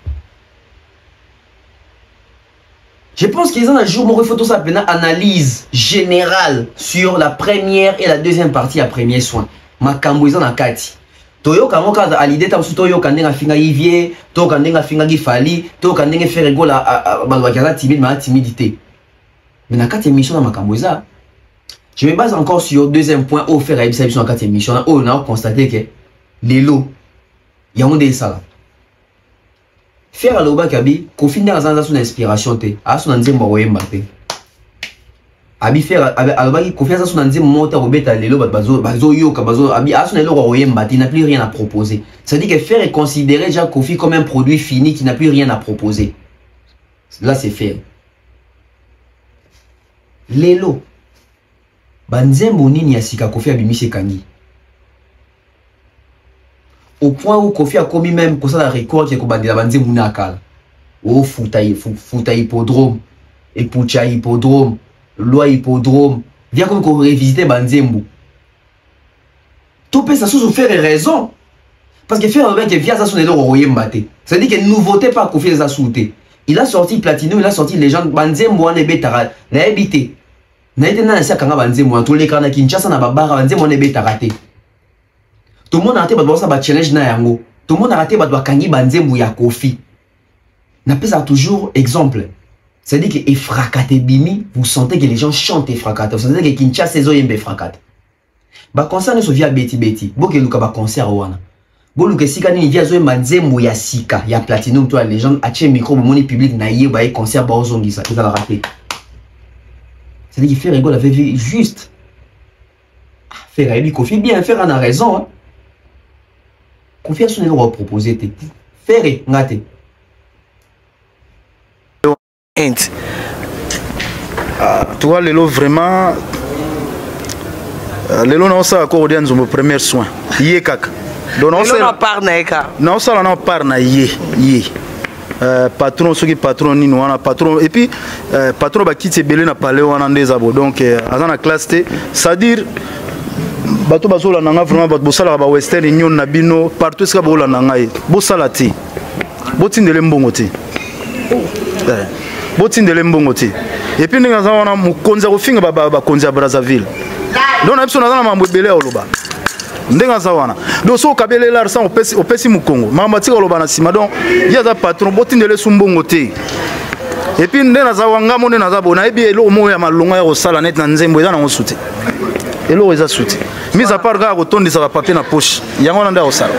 Je pense qu'ils ont un jour, mon photo ça une analyse générale sur la première et la deuxième partie à premier soin. Ma camboisant à Kati. Toyo kamoka à l'idée tam toyo kandenga finga Yvier, to kandenga finga Gifali, to kandenga faire rigolo à balwakala timide ma timidité. Mais na Kati émission dans ma camboisa. Je me base encore sur deuxième point au faire émission dans Kati émission. Oh, on a constaté que les lots, il y a un des salles. Faire à l'oba kabi, Kofi n'a pas son inspiration te, a son anzim moyen te. Abi faire à l'oba qui Kofi a son anzim monta au beta les loba bazo yo kabazo abi a son elo moyen il n'a plus rien à proposer. Ça dit que faire est considéré déjà Kofi comme un produit fini qui n'a plus rien à proposer. Là c'est faire. Lelo banzembo nini ya sika Kofi abimise kangi. Au point où Kofi a commis même comme ça la record qui est comme la bande Mounakal. Oh Fouta hippodrome, et Poucha hippodrome, Loi hippodrome. Viens comme qu'on revisiter Banzembo. Tout peut ça sous faire raison. Parce que faire un mec qui vient à son élo royaume maté. Ça dit que nouveauté pas Kofi les a souté. Il a sorti Platinum, il a sorti Légende Banzembo en ebetara. N'a habité. N'a été dans un sac à Banzembo en tous les cas na Kinshasa na babara Banzembo en ebetara. Tout le monde a raté de challenge na yango. Tout le monde a raté de kangi banzembo ya Kofi. N'a pas toujours exemple. C'est-à-dire que Efrakate Bimi, vous sentez que les gens chantent Efrakate. Vous sentez que Kinshasa c'est zoyembe Efrakate. Ba concert ne se via Beti. Bo ke luka ba concert wana. Bo luka sika ni via zoyembe banzembo ya sika, ya Platinum toi les gens ache micro moni public na ye ba concert ba ozongisa. Ils a raté. C'est-à-dire que Ferrego avait vu juste. Ferrego Kofi bien faire en a raison hein. Confiance sur les lois proposées. Faire ngate. Tu vois, les lots vraiment. Les lots, on s'est accordé à nos premiers soins. Yekak. donc non ça on part na ye patron ce qui patron ni wana patron et puis patron ba kiti belé na palais wana ndezabo donc azana classe T c'est-à-dire bato bazola nanga vraiment bato bosala ba Western Union na bino partout ce ka bola nanga e bosala ti botindele mbongo ti botindele mbongo ti et puis ndinga za wana mukonza ko finga ba konza Brazzaville donc na biso na za mambo belé oloba ndenga za wana donc so kabele la sans opesi mukongo mama tika oloba na sima donc ya za patron botindele sumbongo te et puis ndenga za wanga mo ndenga za bona ebi elo mo ya malonga ya osala net na nzembo eza na ngosute elo eza sute mise à part ga kotondisa ba papier na poche yango na nda osala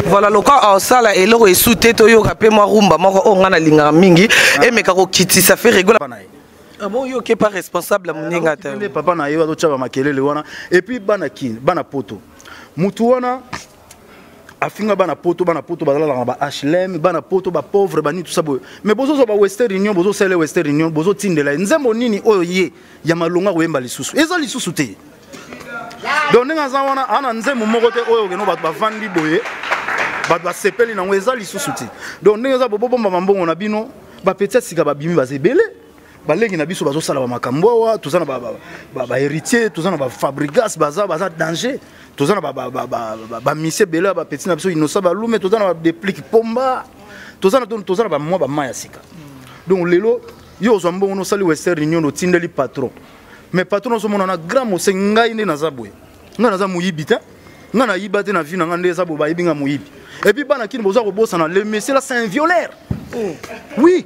voilà loka osala elo esute to yo kapé moi rumba moko onga na linga mingi et meka ko kitisa fait rigola. Ah bon, yo qui pas responsable moninga ta. Papa na yo azocha ba makelele wana et puis bana poto. Mutu wana afinga bana poto bazala la ba HLM bana poto ba pauvre bani tout ça boy. Mais bozo zo ba Western Union bozo sele Western Union bozo tindela nzembo nini oyo ye ya malonga koyemba lisusu. Eza lisusu te. Donc nga za wana ana nzembo moko te oyo keno ba vandi boye. Ba sepeli na eza lisusu te. Donc nga za bobo bomba mambongo na bino ba peut-être sika ba bimi ba zebele. Balengi na biso bazo sala ba makambo wa tozana ba héritier tozana ba fabrigas baza danger tozana ba mise bela ba petit na biso innocent ba lume tozana ba déplique pomba tozana ba mwa ba maya sika donc lelo yo zo mbongo no sali Western Union no tindeli patron mais patron so mona na grand mo sengai ne na zabwe nga na za muyibi ta nga na yibate na vie na ngande za bo ba yibinga muyibi et puis bana kini boza ko bossa na le monsieur là c'est un violeur oui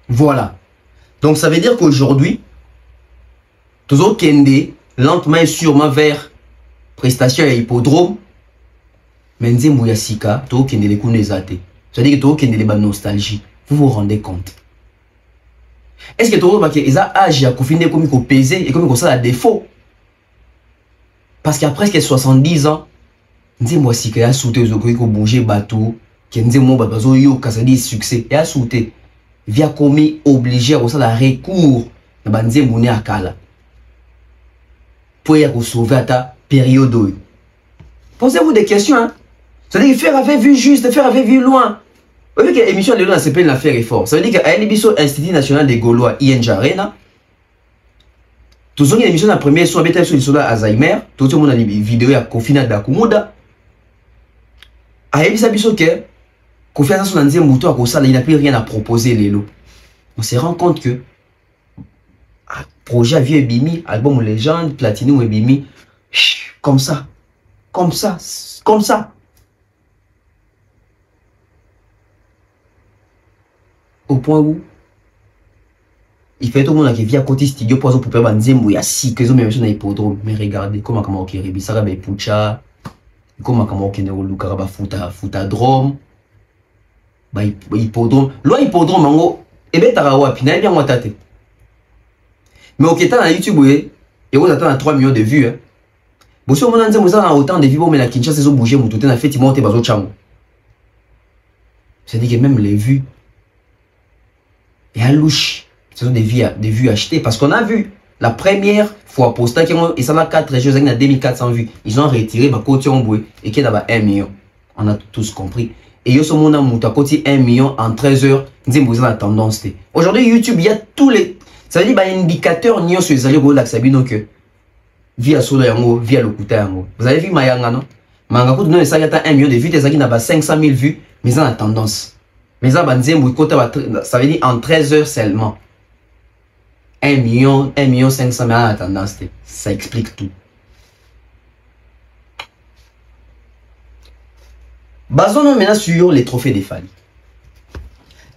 voilà. Donc ça veut dire qu'aujourd'hui, tous autres kende lentement et sûrement vers prestation et hippodrome, mais nzembo ya sika, tous kende les kunezate. Ça veut dire que tous kende les ba nostalgie. Vous vous rendez compte? Est-ce que tous autres ils ont âge à confiner comme ils peser et comme ça la défaut? Parce qu'après 70 ans, nzembo ya sika ya sauté aux ko bouger bateau, que nzembo ba bazo yo kasadi succès ya sauté. Via commis obligé à la recours na banze moni akala pour y sauver à ta période. Posez-vous des questions, hein? C'est-à-dire faire avait vu juste, faire avait vu loin. Vous voyez que l'émission de l'eau s'appelle l'affaire est fort. Ça veut dire qu'à l'Ibiso Institut National des Gaulois INJ Arena, tout ce qui est l'émission de la première soit bêta sur l'histoire Alzheimer, tout le monde a des vidéos à Kofina Dakumuda. À l'Ibiso que confiance dans un mouton à cause il n'a plus rien à proposer les lots. On se rend compte que projet vieux Bimi, album légende, Platinum et Bimi, comme ça. Au point où il fait tout le monde qui vient à côté studio pour faire un nzembo il y a 6 que même dans hippodrome. Mais regardez comment on qui rebisara be pucha, comment on qui ne lukara ba futa drome. Bah hippodrome loi hippodrome mango ebe tarawa pina bien moi tate mais au keta na YouTube et vous attendez 3 millions de vues hein bon si on a autant de vues mais la Kinshasa ils ont bougé mututé na fait monter bazo chango c'est dire que même les vues et à louche ce sont des vues achetées parce qu'on a vu la première fois posté qu'ils sont là 4 jeux avec 2400 vues ils ont retiré ma côté en boué et qui là 1 million on a tous compris. Et yo somona muta koti 1 million en 13 heures, nzembo za la tendance. Aujourd'hui YouTube il y a tous les ça veut dire bah indicateur nyo sur les alliés go laxabino que via solo yango via lokuta yango. Vous avez vu Mayanga non? Manga ko donner ça y a 1 million de vues, des na ba 500 000 vues, mais ça la tendance. Mais ça ba nzembo kota ça veut dire en 13 heures seulement. 1 million 500 000 la tendance. Ça explique tout. Basons-nous maintenant sur les trophées des Fally.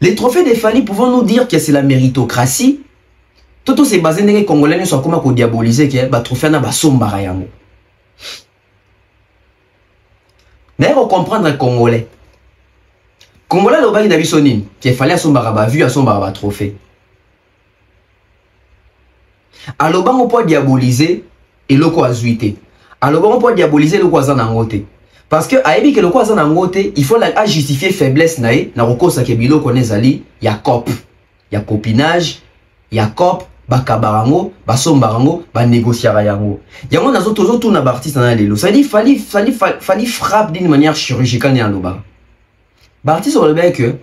Les trophées des Fally, pouvons-nous dire que c'est la méritocratie? Tout c'est basé sur les Congolais ne sont comment qu'on diabolise que les trophées na basomba yango. Mais on comprendre les Congolais. Congolais le bail d'Abisonine qu'il fallait asomba ba vu asomba ba trophée. Alors on peut diaboliser et le quoi azuité. Alors on peut diaboliser le quoi zanangote. Parce que aébi que le quoi ça nangote, il faut la justifier faiblesse nae na roko sa kebilo connaît zali, il y a cop, il y a copinage, il y a cop, bakabarango, basombarango, banégociara yango. Yango nazo tozo tout na artiste na lelo. Ça dit fallait frappe d'une manière chirurgicale en loba. Artiste on le que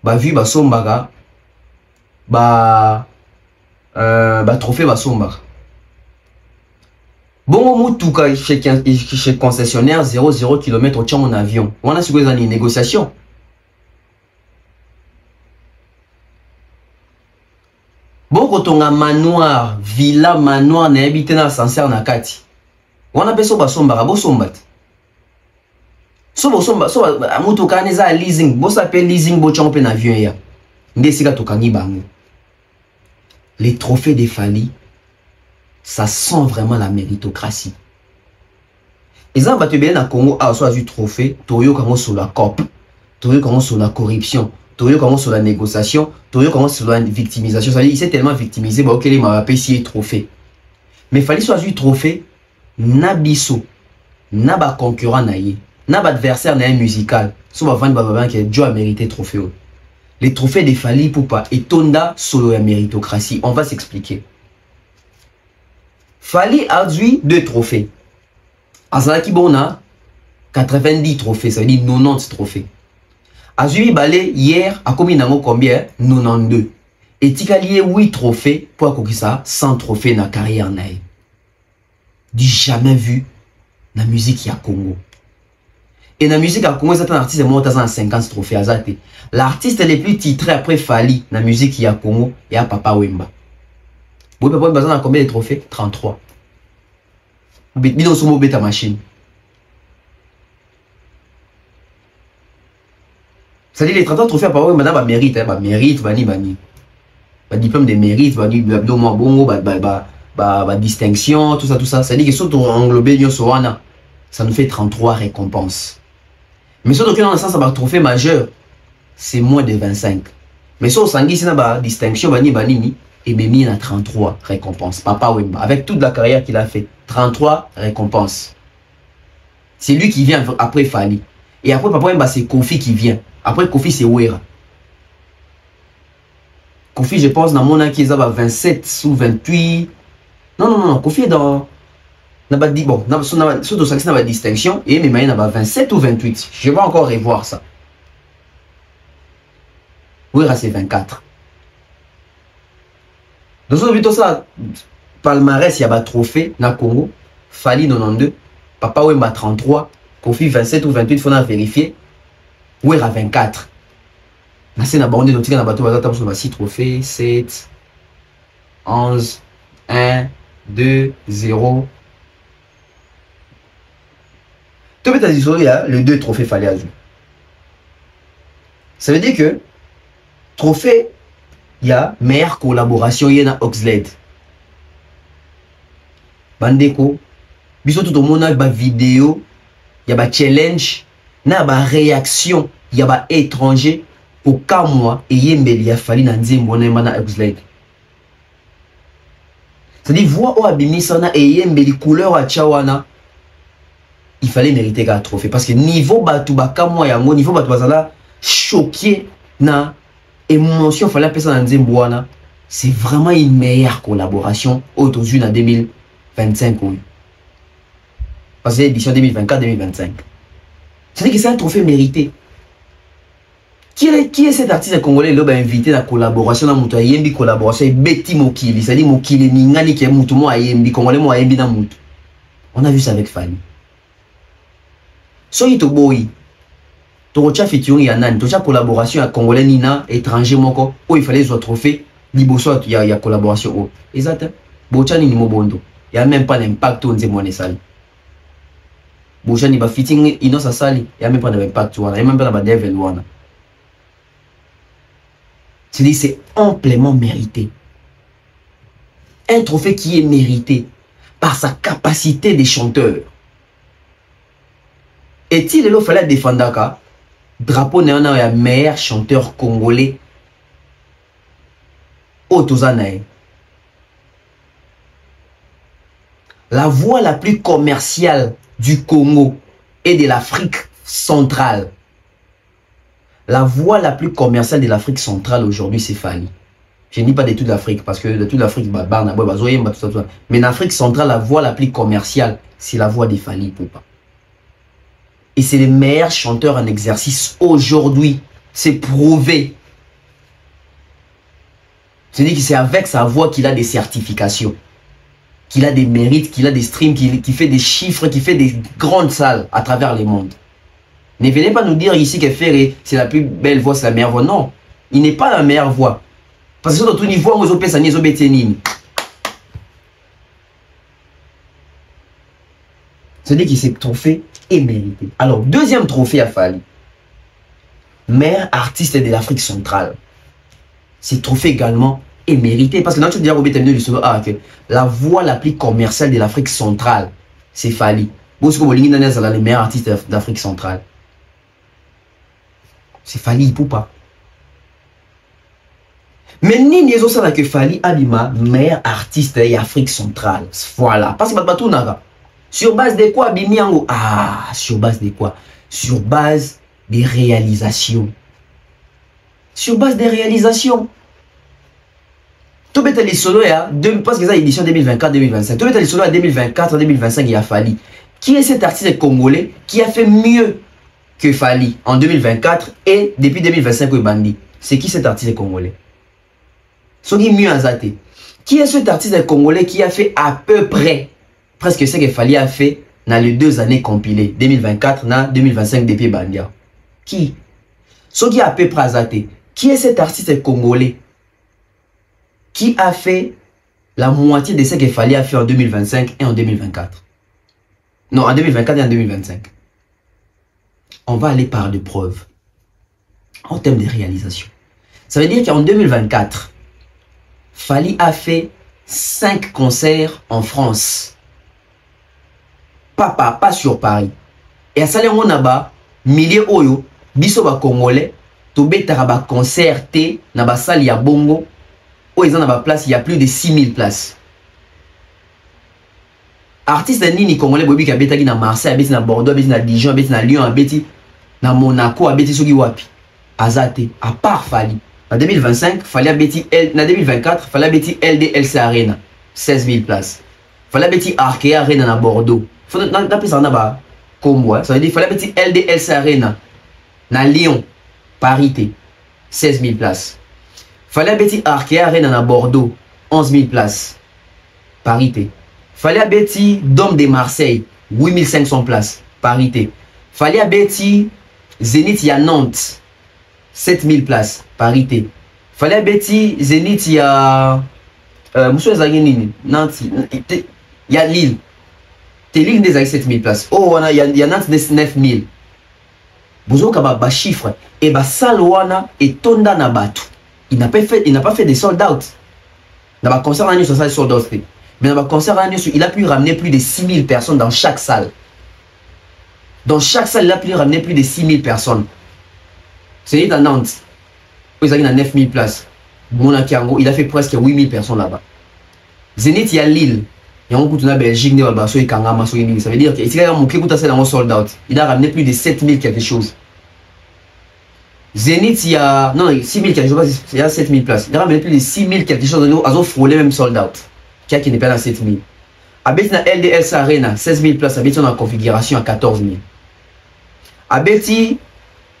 ba vu basombaga trophée basombaga. Bon mutuka chez concessionnaire 0 km au tient mon avion. On a sur les négociations. Bon quand on a manoir, villa manoir na habité na ascenseur na kati. On appelle ça basomba, bosombat. So mutuka neza leasing, bo s'appelle leasing bo tient un avion ya. Ndesika tokangi bango. Les trophées des Fally, ça sent vraiment la méritocratie. Et ça va te bien dans Congo a soit du trophée, toyo comment sur la COP, toyo comment sur la corruption, toyo comment sur la négociation, toyo comment sur la victimisation. Ça veut dire il s'est tellement victimisé, bah ok il m'a payé trophée. Mais Fally soit du trophée, nabiso, naba concurrent naïe, naba adversaire naïe musical, soit va vendre qui Joe a mérité trophée. Les trophées des Fally pour pas et Tonda sur la méritocratie. On va s'expliquer. Fally a eu 2 trophées. Azalaki Bona 90 trophées, ça veut dire 90 trophées. Azui Balé hier a commis combien 92. Et Tikalié 8 trophées pour accomplir ça 100 trophées dans la carrière naïe. Du jamais vu dans la musique à Congo. Et dans la musique à Congo, c'est un artiste monté à 50 trophées. L'artiste le plus titré après Fally dans la musique à Congo et à Papa Wemba. Vous pouvez besoin de combien de trophées 33. Bidon sur bêta machine. C'est-à-dire les 33 trophées à Papa Wemba, bah mérite, mérite, bani. Diplôme de mérite, distinction, tout ça. C'est-à-dire que surtout englobé ça nous fait 33 récompenses. Mais sur dans le sens ça va trophée majeur, c'est moins de 25. Mais sur Sangui, c'est une distinction, et Memi a 33 récompenses. Papa Wemba, avec toute la carrière qu'il a fait, 33 récompenses. C'est lui qui vient après Fally. Et après Papa Wemba, c'est Kofi qui vient. Après Kofi, c'est Wera. Kofi, je pense, dans mon an, qu'il a 27 ou 28. Non, Kofi est dans. Bon, surtout ça, c'est une distinction. Et Memi a 27 ou 28. Je vais encore revoir ça. Wera, c'est 24. Dans ce but, ça, palmarès, il y a un trophée dans le Congo. Fally 92, Papa Wemba 33, Kofi 27 ou 28, il faut vérifier. Wera 24. C'est un bandé d'autres dans 6 trophées, 7, 11, 1, 2, 0. Tu peux t'assurer, les 2 trophées Fally à jouer. Ça veut dire que trophée, il y a meilleure collaboration, il y a Oxlade. Bandeko, biso tout le monde a une vidéo, il y a un challenge, il y a une réaction, il y a un étranger. Au cas moi, il y a Fally dans Nzembo Oxlade. C'est-à-dire, voix au abimisana et il y a une couleur à Chawana. Il fallait mériter un trophée. Parce que niveau Batubaka, moi, niveau Batubazala, choqué na émotion, il fallait appeler ça dans Nzembo. C'est vraiment une meilleure collaboration aujourd'hui en 2025. Oui. Parce que c'est l'édition 2024-2025. C'est-à-dire que c'est un trophée mérité. Qui est cet artiste congolais qui a invité la collaboration dans la Yembi collaboration et Betty Mokili, c'est-à-dire Mokili Ningani qui est Moutou à Yembi, Congolais moi Yembi dans Moutou. On a vu ça avec Fally. Soyi to boy. Torocha featuring Yanan, Torocha collaboration avec Congolais Nina, étranger moko, où il fallait les trophées, Liboso il y a collaboration. Exact. Bocha ni mobondo. Il n'y a même pas d'impact au Nzemone Sali. Bocha ni ba fitting Inosa Sali, il n'y a même pas d'impact, il n'y a même pas de level one. C'est amplement mérité. Un trophée qui est mérité par sa capacité de chanteur. Est-il le fallait défendre drapeau néana un meilleur chanteur congolais Otozanae. La voix la plus commerciale du Congo et de l'Afrique centrale. La voix la plus commerciale de l'Afrique centrale aujourd'hui, c'est Fally. Je ne dis pas de toute l'Afrique, parce que de toute l'Afrique, mais en Afrique centrale, la voix la plus commerciale, c'est la voix des Fally Ipupa. Et c'est le meilleur chanteur en exercice aujourd'hui. C'est prouvé. C'est-à-dire que c'est avec sa voix qu'il a des certifications, qu'il a des mérites, qu'il a des streams, qu'il fait des chiffres, qu'il fait des grandes salles à travers le monde. Ne venez pas nous dire ici que Ferré, c'est la plus belle voix, c'est la meilleure voix. Non, il n'est pas la meilleure voix. Parce que sur tout niveau, on a ça, c'est-à-dire que ce trophée est mérité. Alors, deuxième trophée à Fally. Meilleur artiste de l'Afrique centrale. Ce trophée également est mérité. Parce que dans tu dis que la voix la plus commerciale de l'Afrique centrale, c'est Fally. Vous savez que le meilleur artiste d'Afrique centrale. C'est Fally Ipupa. Mais ni les autres que Fally Abima, meilleur artiste d'Afrique centrale. Voilà. Parce que tout n'a. Sur base de quoi, Bimiango? Ah, sur base de quoi? Sur base des réalisations. Sur base des réalisations. Tout bête les solos, parce que c'est l'édition 2024-2025. Tout bête les solos à 2024-2025, il y a Fally. Qui est cet artiste congolais qui a fait mieux que Fally en 2024 et depuis 2025 au Bandi? C'est qui cet artiste congolais? Qui mieux en Zate? Qui est cet artiste congolais qui a fait à peu près presque ce que Fally a fait dans les 2 années compilées, 2024 et 2025 depuis Bandia? Qui? Ce qui a à peu près Zate. Qui est cet artiste congolais qui a fait la moitié de ce que Fally a fait en 2025 et en 2024? Non, en 2024 et en 2025. On va aller par des preuves en termes de réalisation. Ça veut dire qu'en 2024, Fally a fait 5 concerts en France. Pas sur Paris. Et à Salé Monaba, milliers oyo, biso ba Congolais, to betara ba concert te na ba salle ya bongo, o ils en a ba place, il y a plus de 6000 places. Artiste nini Congolais bobi ka betaki na Marseille, abeti na Bordeaux, abeti na Dijon, abeti na Lyon, abeti na Monaco, abeti soki wapi. Azate, à part Fally. En 2025, Fally abeti na 2024, Fally abeti LDLC Arena, 16 000 places. Fally abeti Arkea Arena na Bordeaux. Faut taper ça na combo, ça veut dire Fally abeti LDLC Arena na Lyon, parité, 16 000 places. Fally abeti Arkea Arena na Bordeaux, 11 000 places, parité. Fally abeti Dôme de Marseille, 8500 places, parité. Fally abeti Zénith ya Nantes, 7000 places, parité. Fally abeti Zénith ya Monsieur Zaginini, Nantes, il y a Lille. T'es Lille des 7000 places. Oh, il y a Nantes des 9000. Bozo kaba chiffre et ba salwana et tonda na batu. Il n'a pas fait des sold out. Dans le concert l'année sur ça sold out. Mais dans le concert l'année il a pu ramener plus de 6000 personnes dans chaque salle. Dans chaque salle, il a pu ramener plus de 6000 personnes. C'est à Nantes. Il a 9000 places. Monaco, il a fait presque 8000 personnes là-bas. Zénith, il y a Lille. Il y a un coup de Belgique, ça veut dire qu'il a un sold out. Il a ramené plus de 7000 quelque chose. Zénith, il y a. Non, 6000 quelque chose, il y a 7000 places. Il a ramené plus de 6000 quelque chose. Il a frôlé même sold out. Qui n'est pas dans 7000. Abeti na LDLC Arena, 16 000 places. Abeti dans la configuration à 14 000. Abeti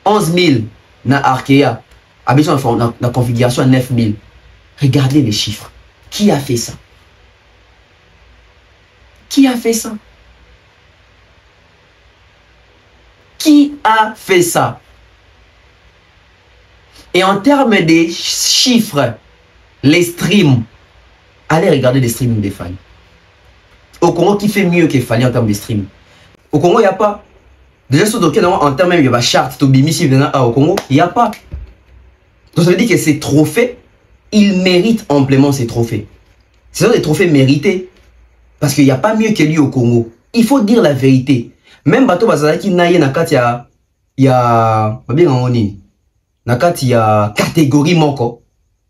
11 000 na Arkea. Abeti dans la configuration à 9 000. Regardez les chiffres. Qui a fait ça? Qui a fait ça? Qui a fait ça? Et en termes de chiffres, les streams, allez regarder les streamings des Fally. Au Congo, qui fait mieux que Fally en termes de streaming? Au Congo, il n'y a pas. Déjà, sur lequel en termes même, il y a charte, au Congo, il n'y a pas. Donc ça veut dire que ces trophées, ils méritent amplement ces trophées. Ce sont des trophées mérités. Parce qu'il n'y a pas mieux que lui au Congo. Il faut dire la vérité. Même Bato Bazalaki Naye Nakati il y a catégorie Moko.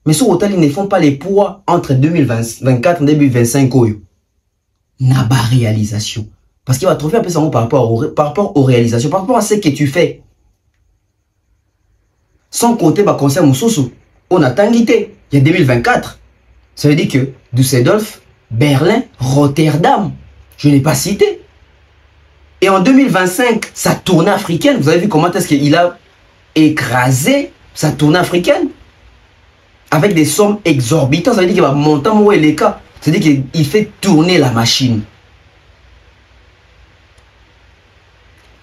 Mais sur Otal, ils ne font pas les poids entre 2024 et 2025. N'a pas réalisation. Parce qu'il va trouver un peu ça par rapport aux réalisations, par rapport à ce que tu fais. Sans compter ma concert Moussousou. On a tanguité. Il y a 2024. Ça veut dire que Düsseldorf, Berlin, Rotterdam. Je n'ai pas cité. Et en 2025, sa tournée africaine, vous avez vu comment est-ce qu'il a écrasé sa tournée africaine avec des sommes exorbitantes. Ça veut dire qu'il va monter en les cas. Ça veut dire qu'il fait tourner la machine.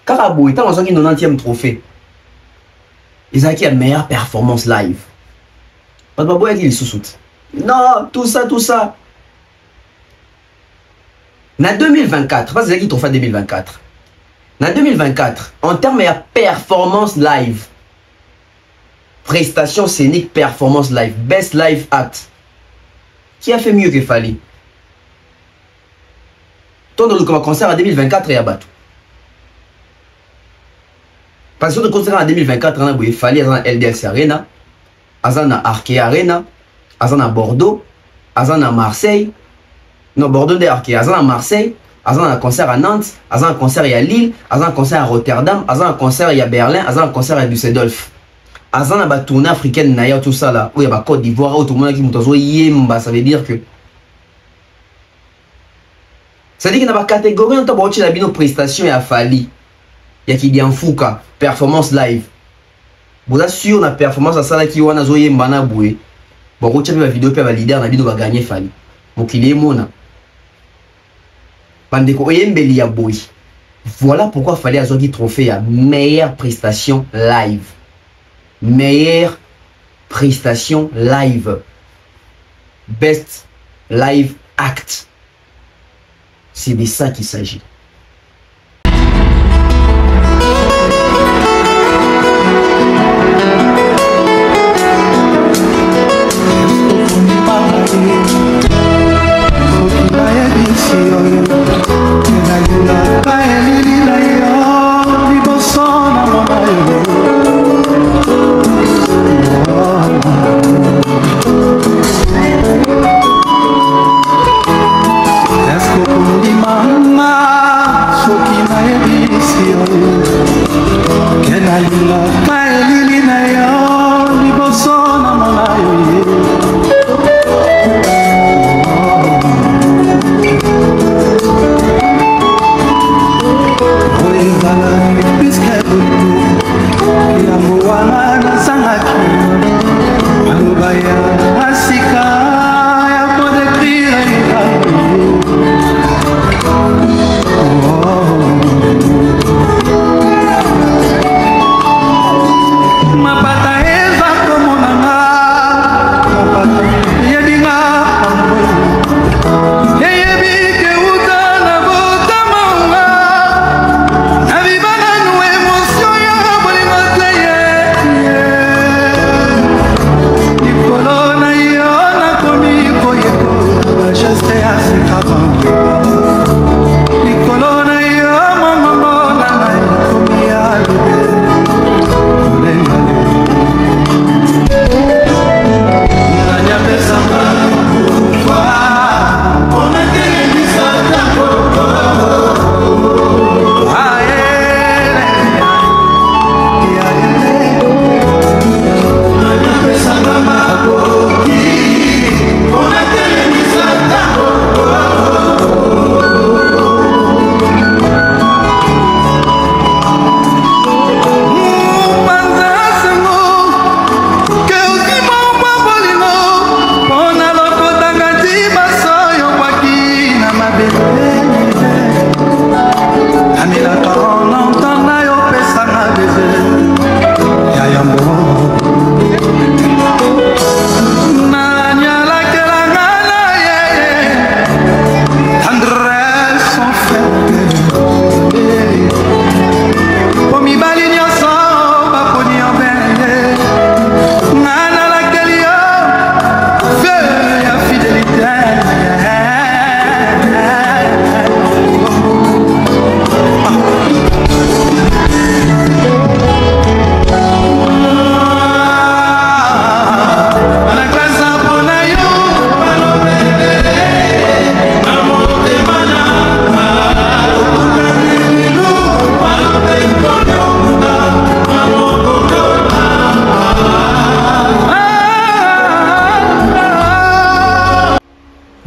Carabou, étant en 90e trophée, ils ont qui a meilleure performance live. Pas de babou qui est sous-soute. Non, tout ça. En 2024, pas c'est qui trophée 2024. En 2024, en termes de performance live, prestation scénique, performance live, best live act, qui a fait mieux que Fally? Tant de le concert en 2024 et à Batou. Parce que le concert en 2024, on a Fally à LDLC Arena, à Arkea Arena, à Bordeaux, à Marseille. Non, Bordeaux de Arkea, à Marseille, à un concert à Nantes, à un concert à Lille, à un concert à Rotterdam, à un concert à Berlin, à un concert à Düsseldorf. À un tournée africaine, tout ça là, où il y a Côte d'Ivoire, où tout le monde qui m'a ça veut dire que. Ça veut dire qu'il y a une catégorie où il y a une prestation à Fally. Il y a qui dit en Fouka, performance live. Vous êtes sûr la performance à ça qui wana zoye mbana boué. Bon, quand tu as la vidéo, tu as leader, la vidéo va gagner Fally. Donc il est mona. Bandeko oyembeli ya boy. Voilà pourquoi Fally a zogi trophée à meilleure prestation live. Meilleure prestation live. Best live act. C'est de ça qu'il s'agit.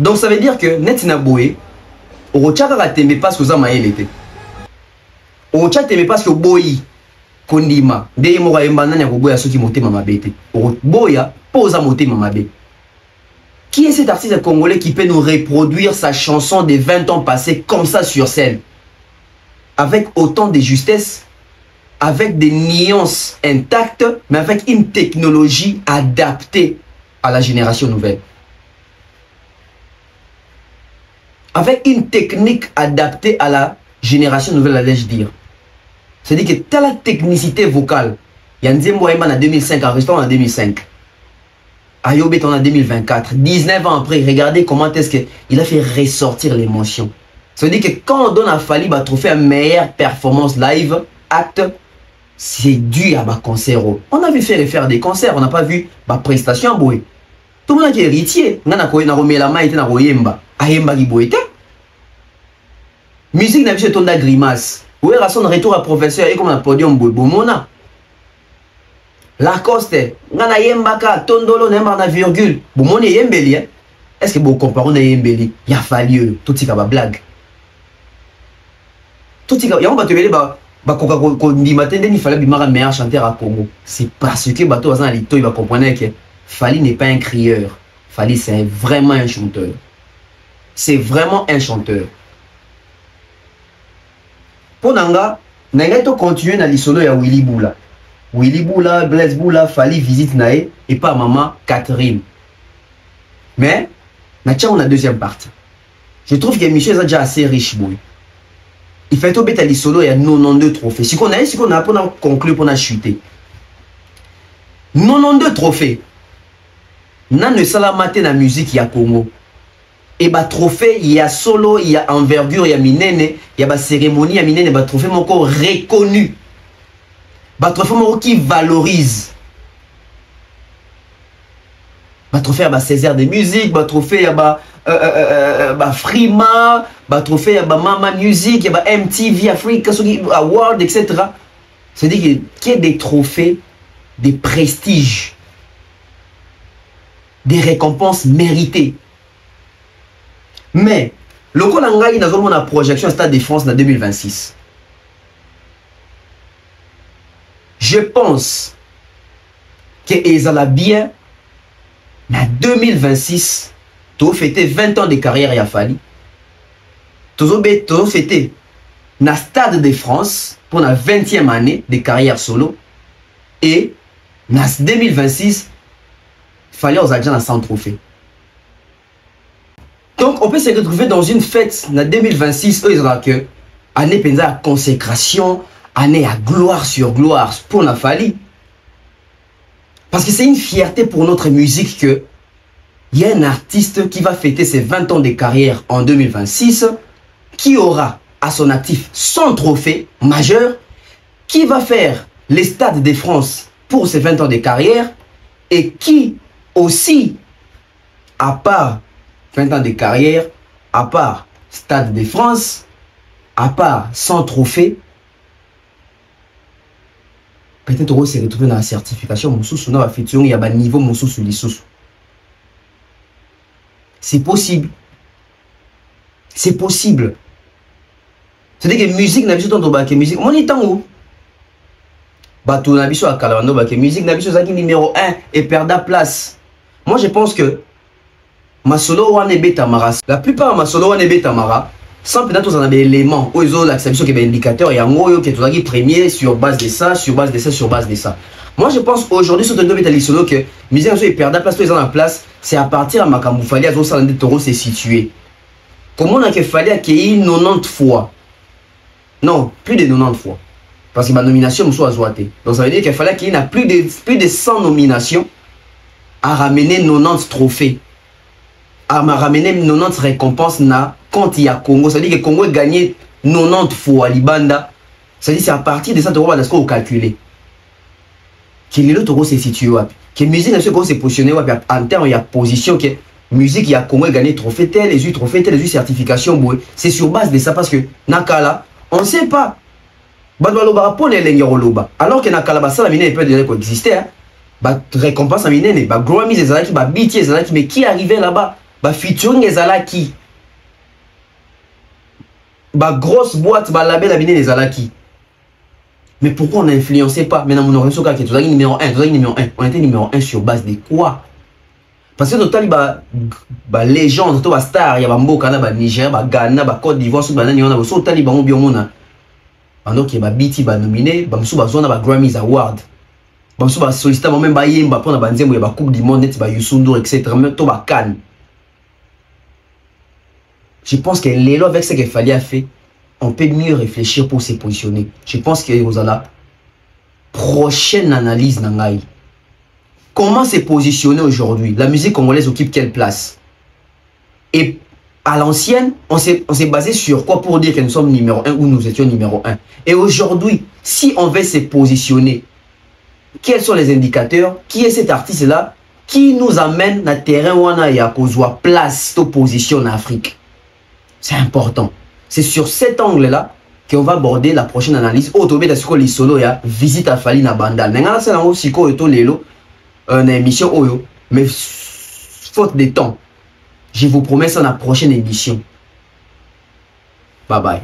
Donc ça veut dire que Netina Boé, au Tchaka t'aimait pas ce que ça m'a été. Au Tchaka t'aimait pas ce que Boyi, Kondima, Deye Mora Mbana Nyako Boya ceux qui montaient ma bête. Au Boya, pose à monter ma bête. Qui est cet artiste congolais qui peut nous reproduire sa chanson des 20 ans passés comme ça sur scène? Avec autant de justesse, avec des nuances intactes, mais avec une technologie adaptée à la génération nouvelle. Avec une technique adaptée à la génération nouvelle, allais-je dire. C'est-à-dire que t'as la technicité vocale. Il y a un Mohamed en 2005, en restant en 2005. Ayobet en 2024. 19 ans après, regardez comment est-ce qu'il a fait ressortir l'émotion. Ça veut dire que quand on donne à Fally un trophée à meilleure performance live, acte, c'est dû à ma concert. On avait fait faire des concerts, on n'a pas vu ma prestation à Boé. Tout le monde qui est héritier, on a remis la main et on a Yemba. Ayemba qui Boé. Musique n'a vu ton grimace. Où est son retour à professeur et comme un podium Boé Bomona. Lacoste, on a Yemba ka, Tondolo, on a virgule. Bomona Yembeli. Est-ce que vous comparez à Yembeli? Il a fallu tout ce qui est blague. Tout ce qui est il fallait un meilleur chanteur à Congo. C'est parce que bateau à il va comprendre que Fally n'est pas un crieur. Fally c'est vraiment un chanteur. C'est vraiment un chanteur. Pour Nanga, Nanga to continue dans l'isolo ya Willy Boula. Willy Boula, Blaise Boula, Fally visite Nae et pas maman Catherine. Mais, on a deuxième partie. Je trouve que l'émission est déjà assez riche, boy. Il fait tout bête à l'isolo, il y a 92 trophées. Si on a pour conclure, pour chuter. 92 trophées. Nan ne salamate na musique, il y a Congo. Et bah trophée, il y a solo, il y a envergure, il y a minene, il y a bah cérémonie, il y a minene, bah trophée mon corps reconnu. Bah trophée mon corps qui valorise. Bah trophée, il y a bah Césaire de musique, bah trophée, il y a bah Frima, bah trophée, il y a bah Mama Music, il y a bah MTV Africa Award, etc. C'est-à-dire qu'il y a des trophées, des prestiges, des récompenses méritées. Mais, le Kolanga, il a une projection Stade de France en 2026. Je pense qu'ils ont bien, mais en 2026, tu as fêté 20 ans de carrière à Fally. Tu as fêté dans le Stade de France pour la 20e année de carrière solo. Et en 2026, Fally aux agents à 100 trophées. Donc, on peut se retrouver dans une fête en 2026, eux, ils auront que année penza à consécration, année à gloire sur gloire pour la Fally. Parce que c'est une fierté pour notre musique que il y a un artiste qui va fêter ses 20 ans de carrière en 2026, qui aura à son actif 100 trophées majeurs, qui va faire les Stades de France pour ses 20 ans de carrière, et qui aussi, à part 20 ans de carrière, à part Stade de France, à part 100 trophées, peut-être on s'est retrouvé dans la certification, dans la featuring, il y a un niveau sous l'issous. C'est possible. C'est possible. C'est-à-dire que musique n'a pas besoin de musique. Mon temps où bateau n'a pas à Kalando, musique n'a pas numéro 1 et perdre place. Moi je pense que ma solo wane betamara. La plupart de ma solo wane betamara, sans peut-être on a des éléments où ils ont l'acceptation qui est un indicateur et en gros qui est premier sur base de ça, sur base de ça, sur base de ça. Moi je pense aujourd'hui sur le domaine solo que musique n'a pas perdre place, ils ont la place, c'est à partir de Makambu Fally à Zosalande Toro s'est situé. Comment on a qu'il fallait accueillir 90 fois? Non, plus de 90 fois. Parce que ma nomination me soit zoité. Donc ça veut dire qu'il fallait qu'il y ait plus de 100 nominations à ramener 90 trophées. À ramener 90 récompenses quand il y a Congo. Ça veut dire que Congo a gagné 90 fois à Libanda. Ça veut dire que c'est à partir de ça que vous calculez. Que le Toro s'est situé. Que la musique s'est positionnée en termes de position. Que musique, il y a Congo a gagné trophée tel, les trophées tel, les certifications. C'est sur base de ça parce que Nakala, on ne sait pas. Alors que Nakala, ça, la mine peut déjà coexister. Récompense à mine, Grammy, mais qui arrivait là-bas Ba featuring ezalaki. Ba grosse boîte, ba label abine ezalaki. Mais pourquoi on n'influençait pas? Maintenant, on aurait sauté que numéro 1, numéro 1. On était numéro 1 sur base de quoi? Parce que total, bah légende, bah star, il y a Mboka, bah Niger, bah Ghana, bah Côte d'Ivoire, sous banane, il y en a aussi total, bah on pendant qu'il y a BT, bah nominé, bah sous bah zone, bah Grammys Award, bah sous bah sollicité, bah même bah yemba, pour bah nzembo, bah Coupe du Monde, bah Youssou, etc. Même tout bah Cannes. Je pense que les lois avec ce qu'il fallait faire, on peut mieux réfléchir pour se positionner. Je pense que vous avez la prochaine analyse n'angaï. Comment se positionner aujourd'hui? La musique congolaise occupe quelle place? Et à l'ancienne, on s'est basé sur quoi pour dire que nous sommes numéro 1 ou nous étions numéro 1? Et aujourd'hui, si on veut se positionner, quels sont les indicateurs? Qui est cet artiste-là qui nous amène dans le terrain où on a et à cause place de position en Afrique? C'est important. C'est sur cet angle-là qu'on va aborder la prochaine analyse. Autobé d'asiko li solo ya visite à Fali na Bandal. N'engana c'est là aussi ko eto lelo une émission oyo, mais faute de temps. Je vous promets ça dans la prochaine émission. Bye bye.